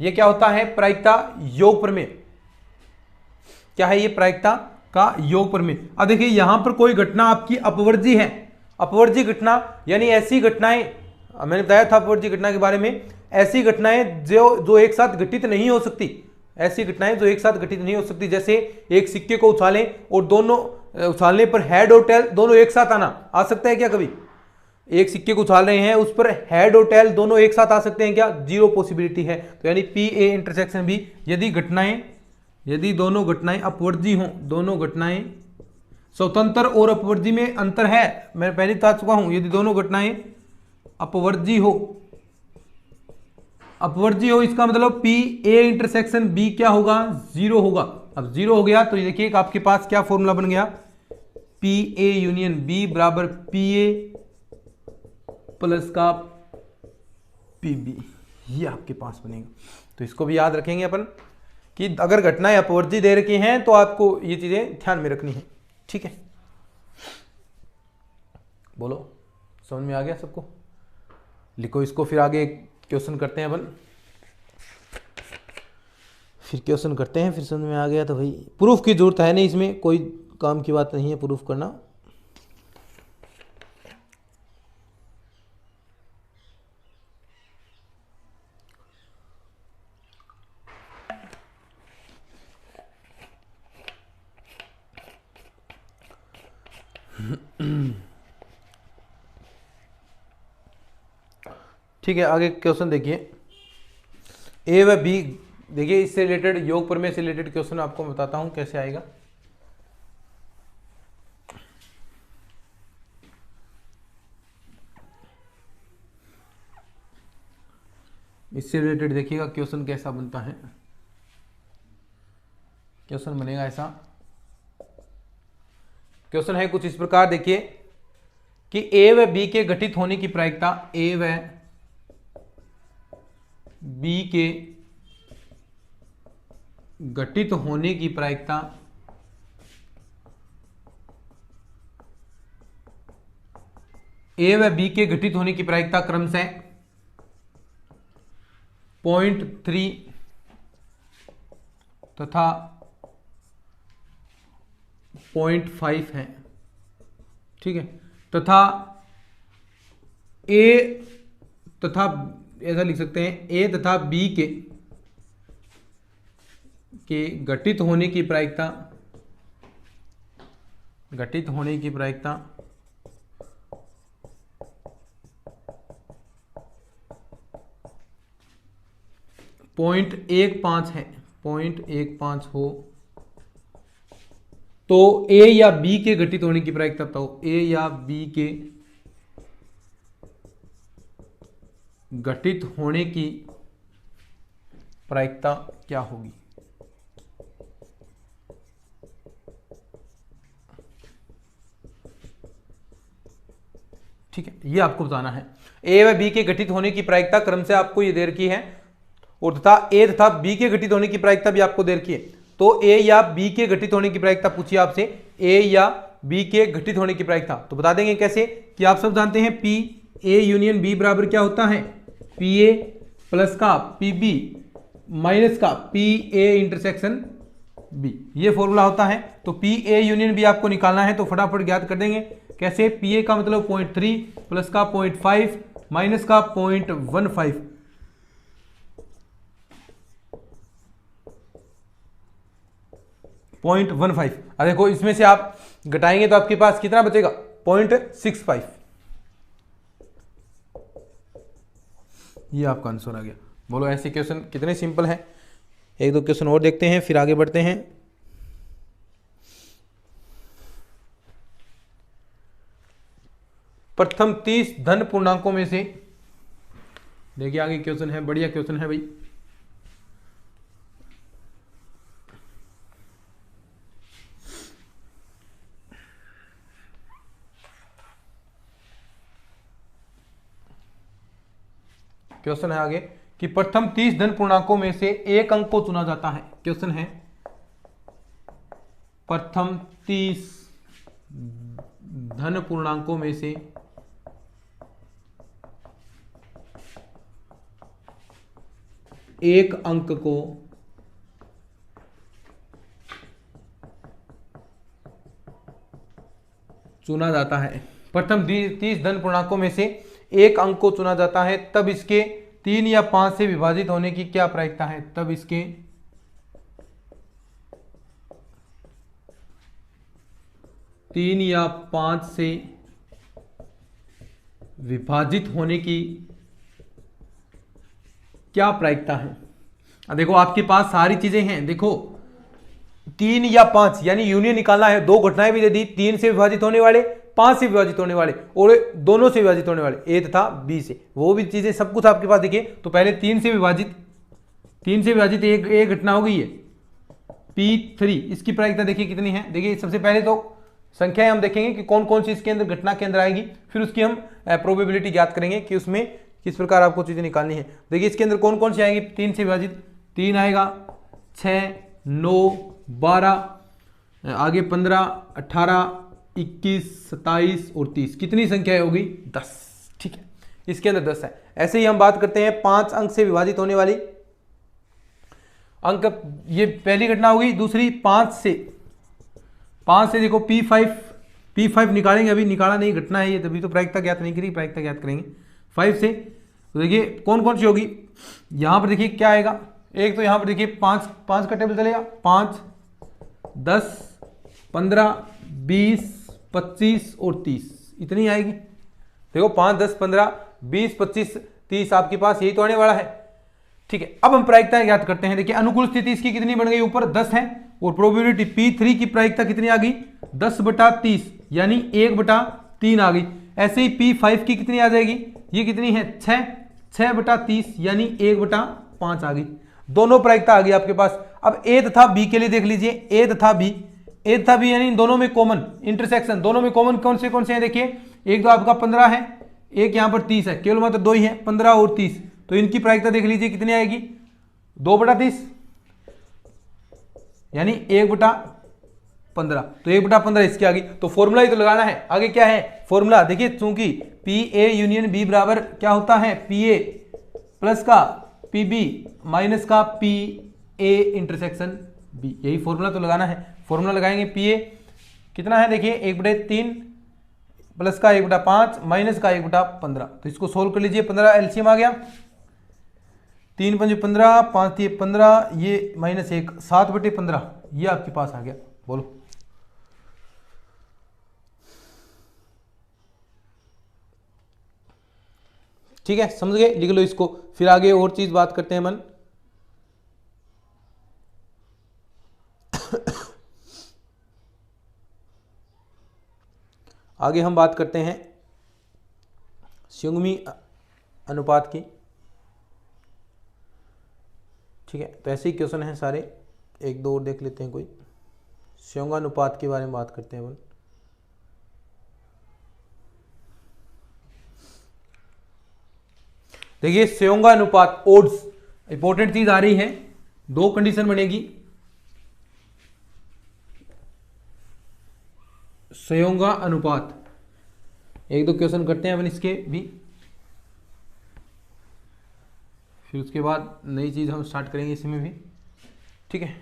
ये क्या होता है, प्रायिकता योग प्रमेय। क्या है ये, प्रायिकता का योग प्रमेय। अब देखिए, यहां पर कोई घटना आपकी अपवर्जी है, अपवर्जी घटना यानी ऐसी घटनाएं, मैंने बताया था अपवर्जी घटना के बारे में, ऐसी घटनाएं जो एक साथ घटित नहीं हो सकती, ऐसी घटनाएं जो एक साथ घटित नहीं हो सकती, जैसे एक सिक्के को उछालें और दोनों उछालने पर हेड और टेल दोनों एक साथ आना, आ सकता है क्या कभी, एक सिक्के को उछाल रहे हैं उस पर हेड और टेल दोनों एक साथ आ सकते हैं क्या, जीरो पॉसिबिलिटी है। तो यानी पी ए इंटरसेक्शन बी, यदि घटनाएं, यदि दोनों घटनाएं अपवर्जी हों, दोनों घटनाएं स्वतंत्र और अपवर्जी में अंतर है, मैं पहले बता चुका हूं, यदि दोनों घटनाएं अपवर्जी हो, अपवर्जी हो इसका मतलब पी ए इंटरसेक्शन बी क्या होगा, जीरो होगा। अब जीरो हो गया तो देखिए आपके पास क्या फॉर्मूला बन गया, पी ए यूनियन बी बराबर पी ए प्लस का पी बी, ये आपके पास बनेगा। तो इसको भी याद रखेंगे अपन कि अगर घटनाएं अपवर्जी दे रखी हैं तो आपको ये चीजें ध्यान में रखनी है। ठीक है, बोलो समझ में आ गया सबको, लिखो इसको, फिर आगे क्वेश्चन करते हैं अपन, फिर क्वेश्चन करते हैं, फिर समझ में आ गया तो भाई प्रूफ की जरूरत है नहीं, इसमें कोई काम की बात नहीं है प्रूफ करना। ठीक है, आगे क्वेश्चन देखिए। ए व बी, देखिए इससे रिलेटेड, योग प्रमेय से रिलेटेड क्वेश्चन आपको मैं बताता हूं कैसे आएगा। इससे रिलेटेड देखिएगा क्वेश्चन कैसा बनता है। क्वेश्चन बनेगा ऐसा, क्वेश्चन है कुछ इस प्रकार, देखिए कि ए व बी के घटित होने की प्रायिकता, ए व बी के घटित होने की प्रायिकता ए व बी के घटित होने की प्रायिकता क्रमशः 0.3 तथा 0.5 है, ठीक है, तथा ए तथा, ऐसा लिख सकते हैं, ए तथा बी के घटित होने की प्रायिकता, घटित होने की प्रायिकता 0.15 है, 0.15 हो तो ए या बी के घटित होने की प्रायिकता बताओ, ए या बी के घटित होने की प्रायिकता क्या होगी। ठीक है, ये आपको बताना है। ए व बी के घटित होने की प्रायिकता क्रम से आपको ये दे रखी है, और तथा ए तथा बी के घटित होने की प्रायिकता भी आपको दे रखी है। तो ए या बी के घटित होने की प्रायिकता पूछिए आपसे, ए या बी के घटित होने की प्रायिकता, तो बता देंगे कैसे कि आप सब जानते हैं पी ए यूनियन बी बराबर क्या होता है, पी ए प्लस का पी बी माइनस का पी ए इंटरसेक्शन बी, ये फॉर्मूला होता है। तो पी ए यूनियन बी आपको निकालना है, तो फटाफट ज्ञात कर देंगे कैसे, पी ए का मतलब 0.3 प्लस का 0.5 माइनस का 0.15, देखो इसमें से आप घटाएंगे तो आपके पास कितना बचेगा, 0.65, ये आपका आंसर आ गया। बोलो ऐसे क्वेश्चन कितने सिंपल हैं। एक दो क्वेश्चन और देखते हैं फिर आगे बढ़ते हैं। प्रथम 30 धन पूर्णांकों में से, देखिए आगे क्वेश्चन है, बढ़िया क्वेश्चन है भाई। क्वेश्चन है आगे कि प्रथम 30 धन पूर्णांकों में से एक अंक को चुना जाता है। क्वेश्चन है प्रथम 30 धन पूर्णांकों में से एक अंक को चुना जाता है। प्रथम 30 धन पूर्णांकों में से एक अंक को चुना जाता है, तब इसके 3 या 5 से विभाजित होने की क्या प्रायिकता है, तब इसके 3 या 5 से विभाजित होने की क्या प्रायिकता है। देखो आपके पास सारी चीजें हैं, देखो 3 या 5 यानी यूनियन निकालना है, दो घटनाएं भी दे दी, 3 से विभाजित होने वाले, 5 से विभाजित होने वाले और दोनों से विभाजित होने वाले, ए तथा बी से, वो भी चीजें सब कुछ आपके पास। देखिए तो पहले 3 से विभाजित एक घटना हो गई है P3, इसकी प्रायिकता देखिए कितनी है। देखिए सबसे पहले तो संख्याएं हम देखेंगे कि कौन कौन सी इसके अंदर घटना के अंदर आएगी, फिर उसकी हम प्रोबेबिलिटी ज्ञात करेंगे कि उसमें किस प्रकार आपको चीजें निकालनी है। देखिए इसके अंदर कौन कौन सी आएगी 3 से विभाजित, 3 आएगा, 6, 9, 12, आगे 15, 18, 21, 27 और 30, कितनी संख्या होगी 10। ठीक है, इसके अंदर 10 है। ऐसे ही हम बात करते हैं 5 अंक से विभाजित होने वाली अंक, ये पहली घटना होगी। दूसरी 5 से देखो P5 निकालेंगे, अभी निकाला नहीं, घटना है ये, तभी तो प्रायिकता ज्ञात नहीं करी, प्रायिकता ज्ञात करेंगे 5 से। तो देखिए कौन कौन सी होगी, यहां पर देखिए क्या आएगा, एक तो यहां पर देखिए 5 का टेबल चलेगा, 5, 10, 15, 20, 25 और 30 इतनी आएगी। देखो 5, 10, 15, 20, 25, 30 आपके पास यही तो आने वाला है। ठीक है, अब हम प्रायिकता याद करते हैं। देखिए अनुकूल स्थिति इसकी कितनी बन गई, ऊपर 10 है, और प्रोबेबिलिटी P3 की प्रायिकता कितनी आ गई, 10/30 यानी 1/3 आ गई। ऐसे ही P5 की कितनी आ जाएगी, ये कितनी है 6/30 यानी 1/5 आ गई। दोनों प्रायिकता आ गई आपके पास। अब ए तथा बी के लिए देख लीजिए, ए तथा बी यानी इन दोनों में कॉमन इंटरसेक्शन, दोनों में कॉमन कौन से हैं, देखिए एक तो आपका 15 है, एक यहां पर 30 है, केवल मात्र दो ही है 15 और 30, तो इनकी प्रायिकता देख लीजिए कितनी आएगी 2/30 यानी 1/15, तो 1/15 इसकी आ गई। तो फॉर्मूला ही तो लगाना है, आगे क्या है फॉर्मूला, देखिए चूंकि पी ए यूनियन बी बराबर क्या होता है, पी ए प्लस का पी बी माइनस का पी ए इंटरसेक्शन बी, यही फॉर्मूला तो लगाना है। फॉर्मूला लगाएंगे, पी ए कितना है देखिए 1/3 प्लस का 1/5 माइनस का 1/15, तो इसको सोल्व कर लीजिए। 15 एलसीएम आ गया, 3 × 5 = 15, 5 × 3 = 15, ये -1 7/15 ये आपके पास आ गया। बोलो ठीक है, समझ गए, लिख लो इसको, फिर आगे और चीज बात करते हैं मन। आगे हम बात करते हैं संयुग्मी अनुपात की। ठीक है, तो ऐसे ही क्वेश्चन हैं सारे, एक दो और देख लेते हैं कोई। संयुगानुपात के बारे में बात करते हैं अपन। देखिए संयुगानुपात ओड्स, इंपॉर्टेंट चीज आ रही है, दो कंडीशन बनेगी। संयोगा अनुपात, एक दो क्वेश्चन करते हैं अपन इसके भी, फिर उसके बाद नई चीज हम स्टार्ट करेंगे इसमें भी। ठीक है,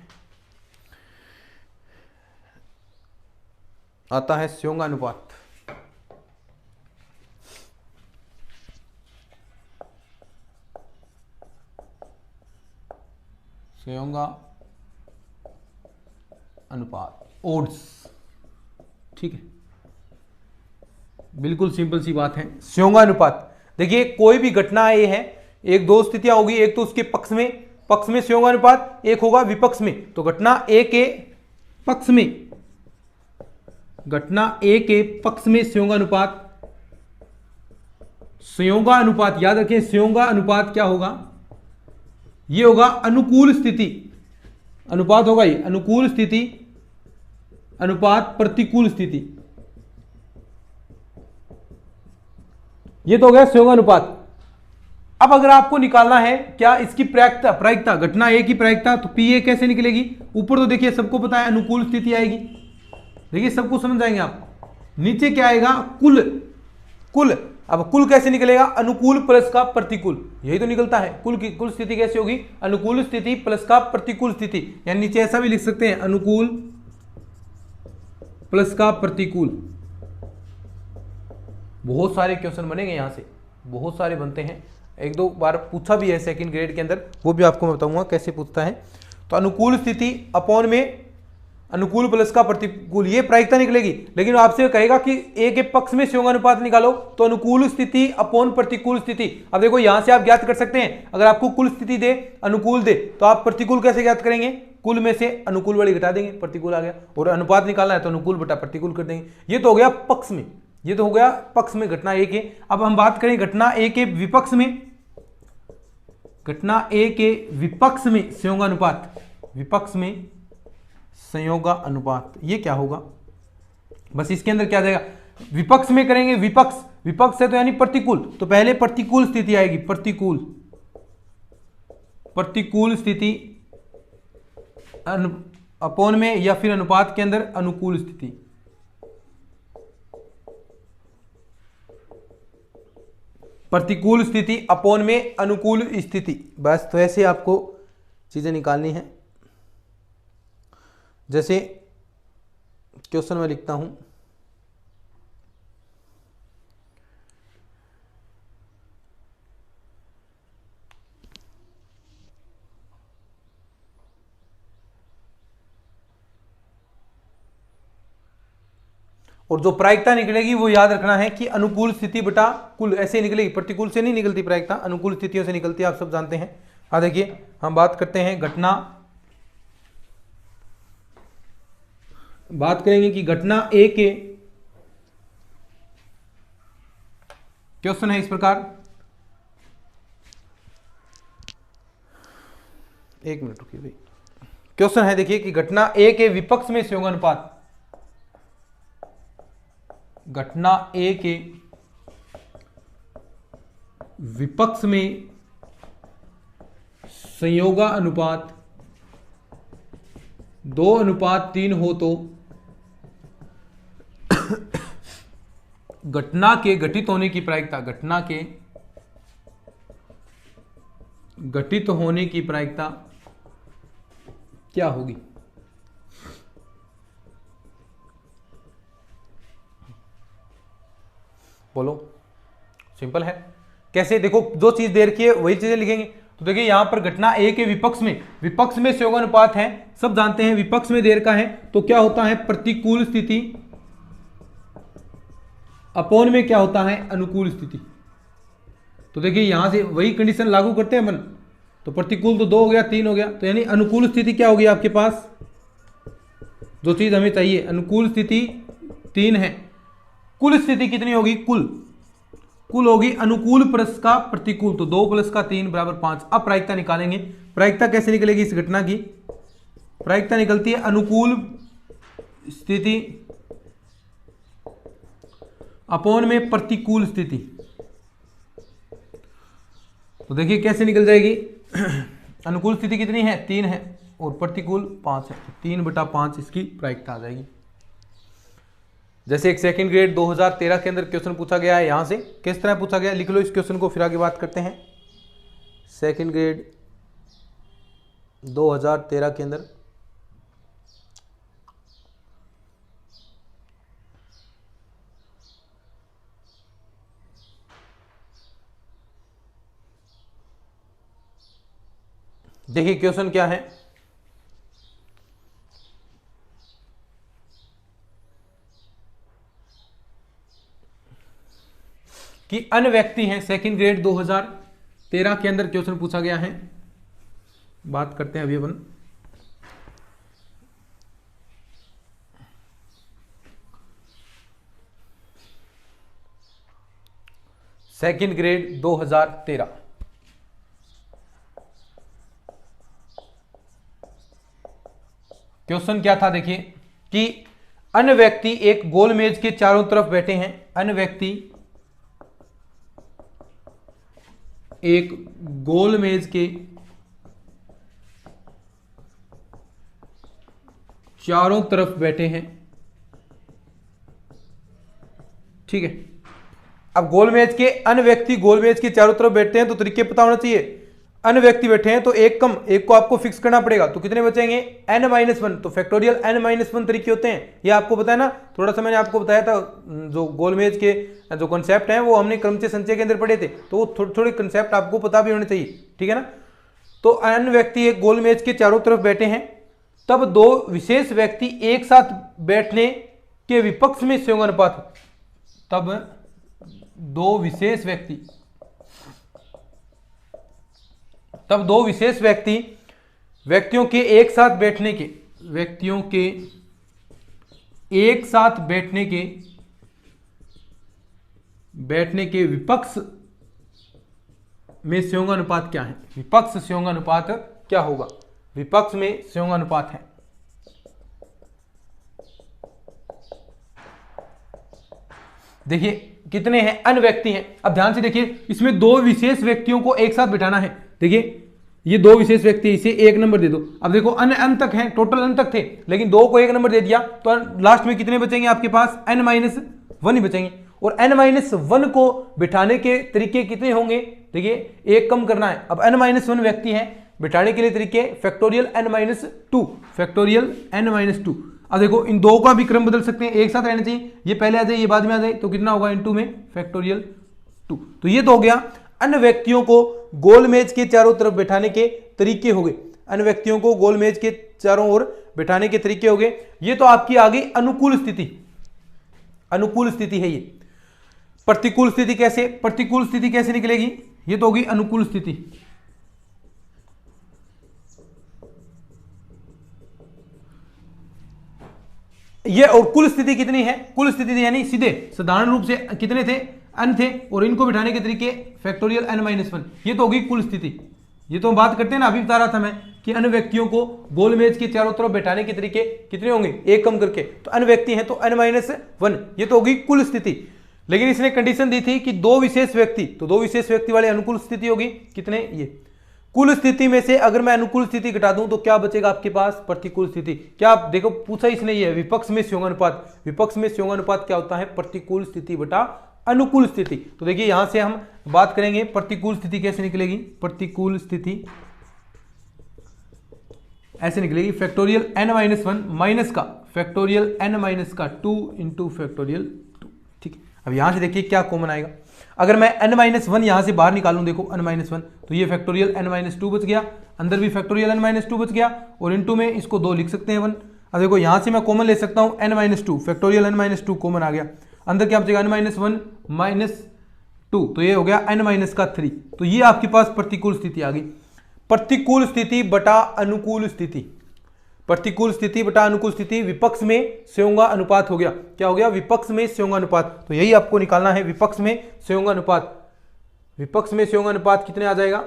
आता है संयोगा अनुपात। संयोगा अनुपात ओड्स, ठीक है, बिल्कुल सिंपल सी बात है। संयोगा अनुपात, देखिए कोई भी घटना ए है, एक दो स्थितियां होगी, एक तो उसके पक्ष में संयोगा अनुपात, एक होगा विपक्ष में। तो घटना ए के पक्ष में, घटना ए के पक्ष में संयोगा अनुपात याद रखें, संयोगा अनुपात क्या होगा, ये होगा अनुकूल स्थिति अनुपात होगा, ये अनुकूल स्थिति अनुपात प्रतिकूल स्थिति, ये तो हो गया संयोगा अनुपात। अब अगर आपको निकालना है क्या इसकी प्रायिकता घटना ए की प्रायिकता, तो पी ए कैसे निकलेगी, ऊपर तो देखिए सबको पता है अनुकूल स्थिति आएगी, देखिए सबको समझ जाएंगे आप। नीचे क्या आएगा, कुल, अब कुल कैसे निकलेगा, अनुकूल प्लस का प्रतिकूल, यही तो निकलता है। कुल स्थिति कैसे होगी, अनुकूल स्थिति प्लस का प्रतिकूल स्थिति, यानी नीचे ऐसा भी लिख सकते हैं, अनुकूल प्लस का प्रतिकूल। बहुत सारे क्वेश्चन बनेंगे यहां से, बहुत सारे बनते हैं, एक दो बार पूछा भी है सेकंड ग्रेड के अंदर, वो भी आपको मैं बताऊंगा कैसे पूछता है। तो अनुकूल स्थिति अपॉन में अनुकूल प्लस का प्रतिकूल, ये प्रायिकता निकलेगी। लेकिन आपसे कहेगा कि ए के पक्ष में संयोगानुपात निकालो, तो अनुकूल स्थिति अपॉन प्रतिकूल स्थिति। अब देखो यहां से आप ज्ञात कर सकते हैं, अगर आपको कुल स्थिति दे अनुकूल दे, तो आप प्रतिकूल कैसे ज्ञात करेंगे, कुल में से अनुकूल वाली घटा देंगे, प्रतिकूल आ गया, और अनुपात निकालना है तो अनुकूल बटा प्रतिकूल कर देंगे। ये तो हो गया पक्ष में, ये तो हो गया पक्ष में घटना ए के। अब हम बात करें घटना ए के विपक्ष में, घटना ए के विपक्ष में संयोगानुपात, विपक्ष में संयोगा अनुपात, ये क्या होगा, बस इसके अंदर क्या जाएगा, विपक्ष में करेंगे, विपक्ष है तो यानी प्रतिकूल, तो पहले प्रतिकूल स्थिति आएगी, प्रतिकूल स्थिति अपोन में या फिर अनुपात के अंदर अनुकूल स्थिति, प्रतिकूल स्थिति अपोन में अनुकूल स्थिति। बस तो ऐसे आपको चीजें निकालनी है। जैसे क्वेश्चन में लिखता हूं, और जो प्रायिकता निकलेगी वो याद रखना है कि अनुकूल स्थिति बटा कुल, ऐसे निकलेगी, प्रतिकूल से नहीं निकलती प्रायिकता, अनुकूल स्थितियों से निकलती है, आप सब जानते हैं। देखिए हम बात करते हैं घटना, बात करेंगे कि घटना ए के क्वेश्चन है इस प्रकार, एक मिनट रुकिए भाई। क्वेश्चन है देखिए कि घटना ए के विपक्ष में संयोग अनुपात, घटना ए के विपक्ष में संयोगा अनुपात 2:3 हो तो घटना के घटित होने की प्रायिकता, घटना के घटित होने की प्रायिकता क्या होगी? बोलो। सिंपल है। कैसे? देखो जो चीज दे रखी है वही चीजें लिखेंगे। तो देखिए यहां पर घटना ए के विपक्ष में संयोगानुपात है, सब जानते हैं विपक्ष में दे रखा है, तो क्या होता है प्रतिकूल स्थिति अपोन में क्या होता है अनुकूल स्थिति। तो देखिए यहां से वही कंडीशन लागू करते हैं अपन, तो प्रतिकूल तो 2 हो गया, 3 हो गया, तो यानी अनुकूल स्थिति क्या होगी आपके पास, जो चीज हमें चाहिए, अनुकूल स्थिति 3 है। कुल स्थिति कितनी होगी? कुल होगी अनुकूल प्लस का प्रतिकूल, तो 2 + का 3 = 5। अब प्रायिकता निकालेंगे। प्रायिकता कैसे निकलेगी इस घटना की? प्रायिकता निकलती है अनुकूल स्थिति अपोन में प्रतिकूल स्थिति। तो देखिए कैसे निकल जाएगी, अनुकूल स्थिति कितनी है? 3 है और प्रतिकूल 5 है, 3/5 इसकी प्रायिकता आ जाएगी। जैसे एक सेकंड ग्रेड 2013 के अंदर क्वेश्चन पूछा गया है, यहां से किस तरह पूछा गया लिख लो इस क्वेश्चन को, फिर आगे बात करते हैं। सेकंड ग्रेड 2013 के अंदर देखिए क्वेश्चन क्या है, कि अन्य व्यक्ति हैं, सेकंड ग्रेड 2013 के अंदर क्वेश्चन पूछा गया है, बात करते हैं अभी अपन। सेकंड ग्रेड 2013 क्वेश्चन क्या था देखिए, कि अन्य व्यक्ति एक गोल मेज के चारों तरफ बैठे हैं, अन्य व्यक्ति एक गोल मेज के चारों तरफ बैठे हैं, ठीक है। अब गोल मेज के अन्य व्यक्ति गोल मेज के चारों तरफ बैठते हैं, तो तरीके पता होना चाहिए। अन्य व्यक्ति बैठे हैं तो एक को आपको फिक्स करना पड़ेगा, तो कितने बचेंगे? n-1, तो फैक्टोरियल n-1 तरीके होते हैं, ये आपको पता है ना, थोड़ा सा मैंने आपको बताया था, जो गोलमेज के जो कॉन्सेप्ट हैं वो हमने क्रमचय संचय के अंदर पढ़े थे, तो वो थोड़े थोड़े कॉन्सेप्ट आपको पता भी होने चाहिए, ठीक है ना। तो अन्य व्यक्ति एक गोलमेज के चारों तरफ बैठे हैं, तब 2 विशेष व्यक्ति एक साथ बैठने के विपक्ष में संयोगानुपात, तब 2 विशेष व्यक्तियों के एक साथ बैठने के, व्यक्तियों के एक साथ बैठने के विपक्ष में संयोगानुपात क्या है? विपक्ष संयोगानुपात क्या होगा? विपक्ष में संयोगानुपात है, देखिए कितने हैं? अन्य व्यक्ति हैं। अब ध्यान से देखिए, इसमें 2 विशेष व्यक्तियों को एक साथ बिठाना है। देखिए ये 2 विशेष व्यक्ति, इसे 1 नंबर दे दो। अब देखो n तक हैं, टोटल n तक थे, लेकिन 2 को 1 नंबर दे दिया, तो लास्ट में कितने बचेंगे आपके पास? n-1 ही बचेंगे। और n-1 को बिठाने के तरीके कितने होंगे? देखिए एक कम करना है। अब n-1 व्यक्ति हैं, बिठाने के लिए तरीके फैक्टोरियल n-2। अब देखो इन 2 का भी क्रम बदल सकते हैं, एक साथ रहना चाहिए, ये पहले आ जाए ये बाद में आ जाए, तो कितना होगा? इन 2 में फैक्टोरियल 2। तो ये तो हो गया अन्य व्यक्तियों को गोल मेज के चारों तरफ बैठाने के तरीके हो गए, अन्य व्यक्तियों को गोल मेज के चारों ओर बैठाने के तरीके हो गए। ये तो आपकी आ गई अनुकूल स्थिति। अनुकूल स्थिति है ये। प्रतिकूल स्थिति कैसे, प्रतिकूल स्थिति कैसे निकलेगी, ये तो होगी अनुकूल स्थिति। ये और कुल स्थिति कितनी है, कुल स्थिति यानी सीधे साधारण रूप से कितने थे, n थे, और इनको बिठाने के तरीके फैक्टोरियल n-1, ये तो होगी कुल स्थिति। ये तो हम बात करते हैं ना, अभी बता रहा था मैं कि अन्य व्यक्तियों को गोल मेज के चारों तरफ बैठाने के तरीके कितने होंगे, एक कम करके, तो अन्य व्यक्ति हैं तो n-1, ये तो होगी कुल स्थिति। लेकिन इसने कंडीशन दी थी कि दो विशेष व्यक्ति, तो दो विशेष व्यक्ति वाले अनुकूल स्थिति होगी, कितने, ये। कुल स्थिति में से अगर मैं अनुकूल स्थिति घटा दूं तो क्या बचेगा आपके पास, प्रतिकूल स्थिति। क्या आप देखो पूछा इसने, ये विपक्ष में संयोगानुपात, विपक्ष में संयोगानुपात क्या होता है, प्रतिकूल स्थिति बटा अनुकूल स्थिति। तो देखिए यहां से हम बात करेंगे प्रतिकूल स्थिति कैसे निकलेगी, प्रतिकूल स्थिति ऐसे निकलेगी फैक्टोरियल n-1 माइनस का फैक्टोरियल n-2 इंटू फैक्टोरियल 2। ठीक है, अब यहां से देखिए क्या कॉमन आएगा। अगर मैं n-1 यहां से बाहर निकालूं, देखो n-1, तो ये फैक्टोरियल n-2 बच गया, अंदर भी फैक्टोरियल n-2 बच गया, और इनटू में इसको 2 लिख सकते हैं 1। अब देखो यहां से मैं कॉमन ले सकता हूं n-2, फैक्टोरियल n-2 कॉमन आ गया, अंदर क्या बचेगा n-1 -2, तो ये हो गया n-3। तो ये आपके पास प्रतिकूल स्थिति आ गई। प्रतिकूल स्थिति बटा अनुकूल स्थिति, प्रतिकूल स्थिति बटा अनुकूल स्थिति, विपक्ष में संयोगा अनुपात हो गया, क्या हो गया, विपक्ष में संयोगा अनुपात। तो यही आपको निकालना है, विपक्ष में संयोगा अनुपात। विपक्ष में संयोगा अनुपात कितने आ जाएगा,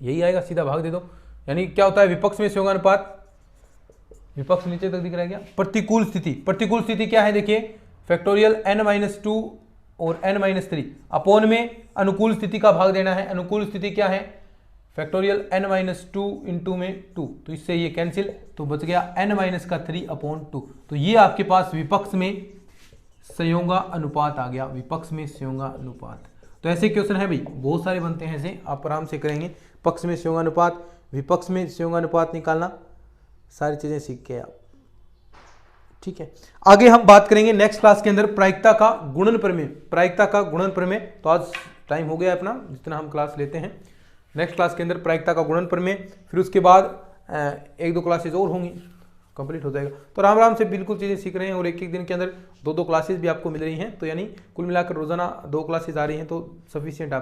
यही आएगा, सीधा भाग दे दो। यानी क्या होता है विपक्ष में संयोगा अनुपात, विपक्ष नीचे तक दिख रहा है क्या, प्रतिकूल स्थिति। प्रतिकूल स्थिति क्या है, देखिए फैक्टोरियल n-2 और n-3 अपोन में अनुकूल स्थिति का भाग देना है। अनुकूल स्थिति क्या है, फैक्टोरियल n-2 इंटू में 2, तो इससे ये कैंसिल, तो बच गया n-3/2। तो ये आपके पास विपक्ष में संयोगा अनुपात आ गया, विपक्ष में संयोगा अनुपात। तो ऐसे क्वेश्चन है भाई, बहुत सारे बनते हैं, ऐसे आप आराम से करेंगे। पक्ष में संयोगा अनुपात, विपक्ष में संयोगा अनुपात निकालना, सारी चीजें सीख के आप, ठीक है। आगे हम बात करेंगे नेक्स्ट क्लास के अंदर प्रायिकता का गुणन प्रमेय, प्रायिकता का गुणन प्रमेय। तो आज टाइम हो गया अपना, जितना हम क्लास लेते हैं। नेक्स्ट क्लास के अंदर प्रायिकता का गुणन प्रमेय, फिर उसके बाद 1-2 क्लासेज और होंगी, कंप्लीट हो जाएगा। तो राम राम से बिल्कुल चीज़ें सीख रहे हैं, और एक एक दिन के अंदर 2-2 क्लासेज भी आपको मिल रही हैं। तो यानी कुल मिलाकर रोजाना 2 क्लासेज आ रही हैं, तो सफिशिएंट आप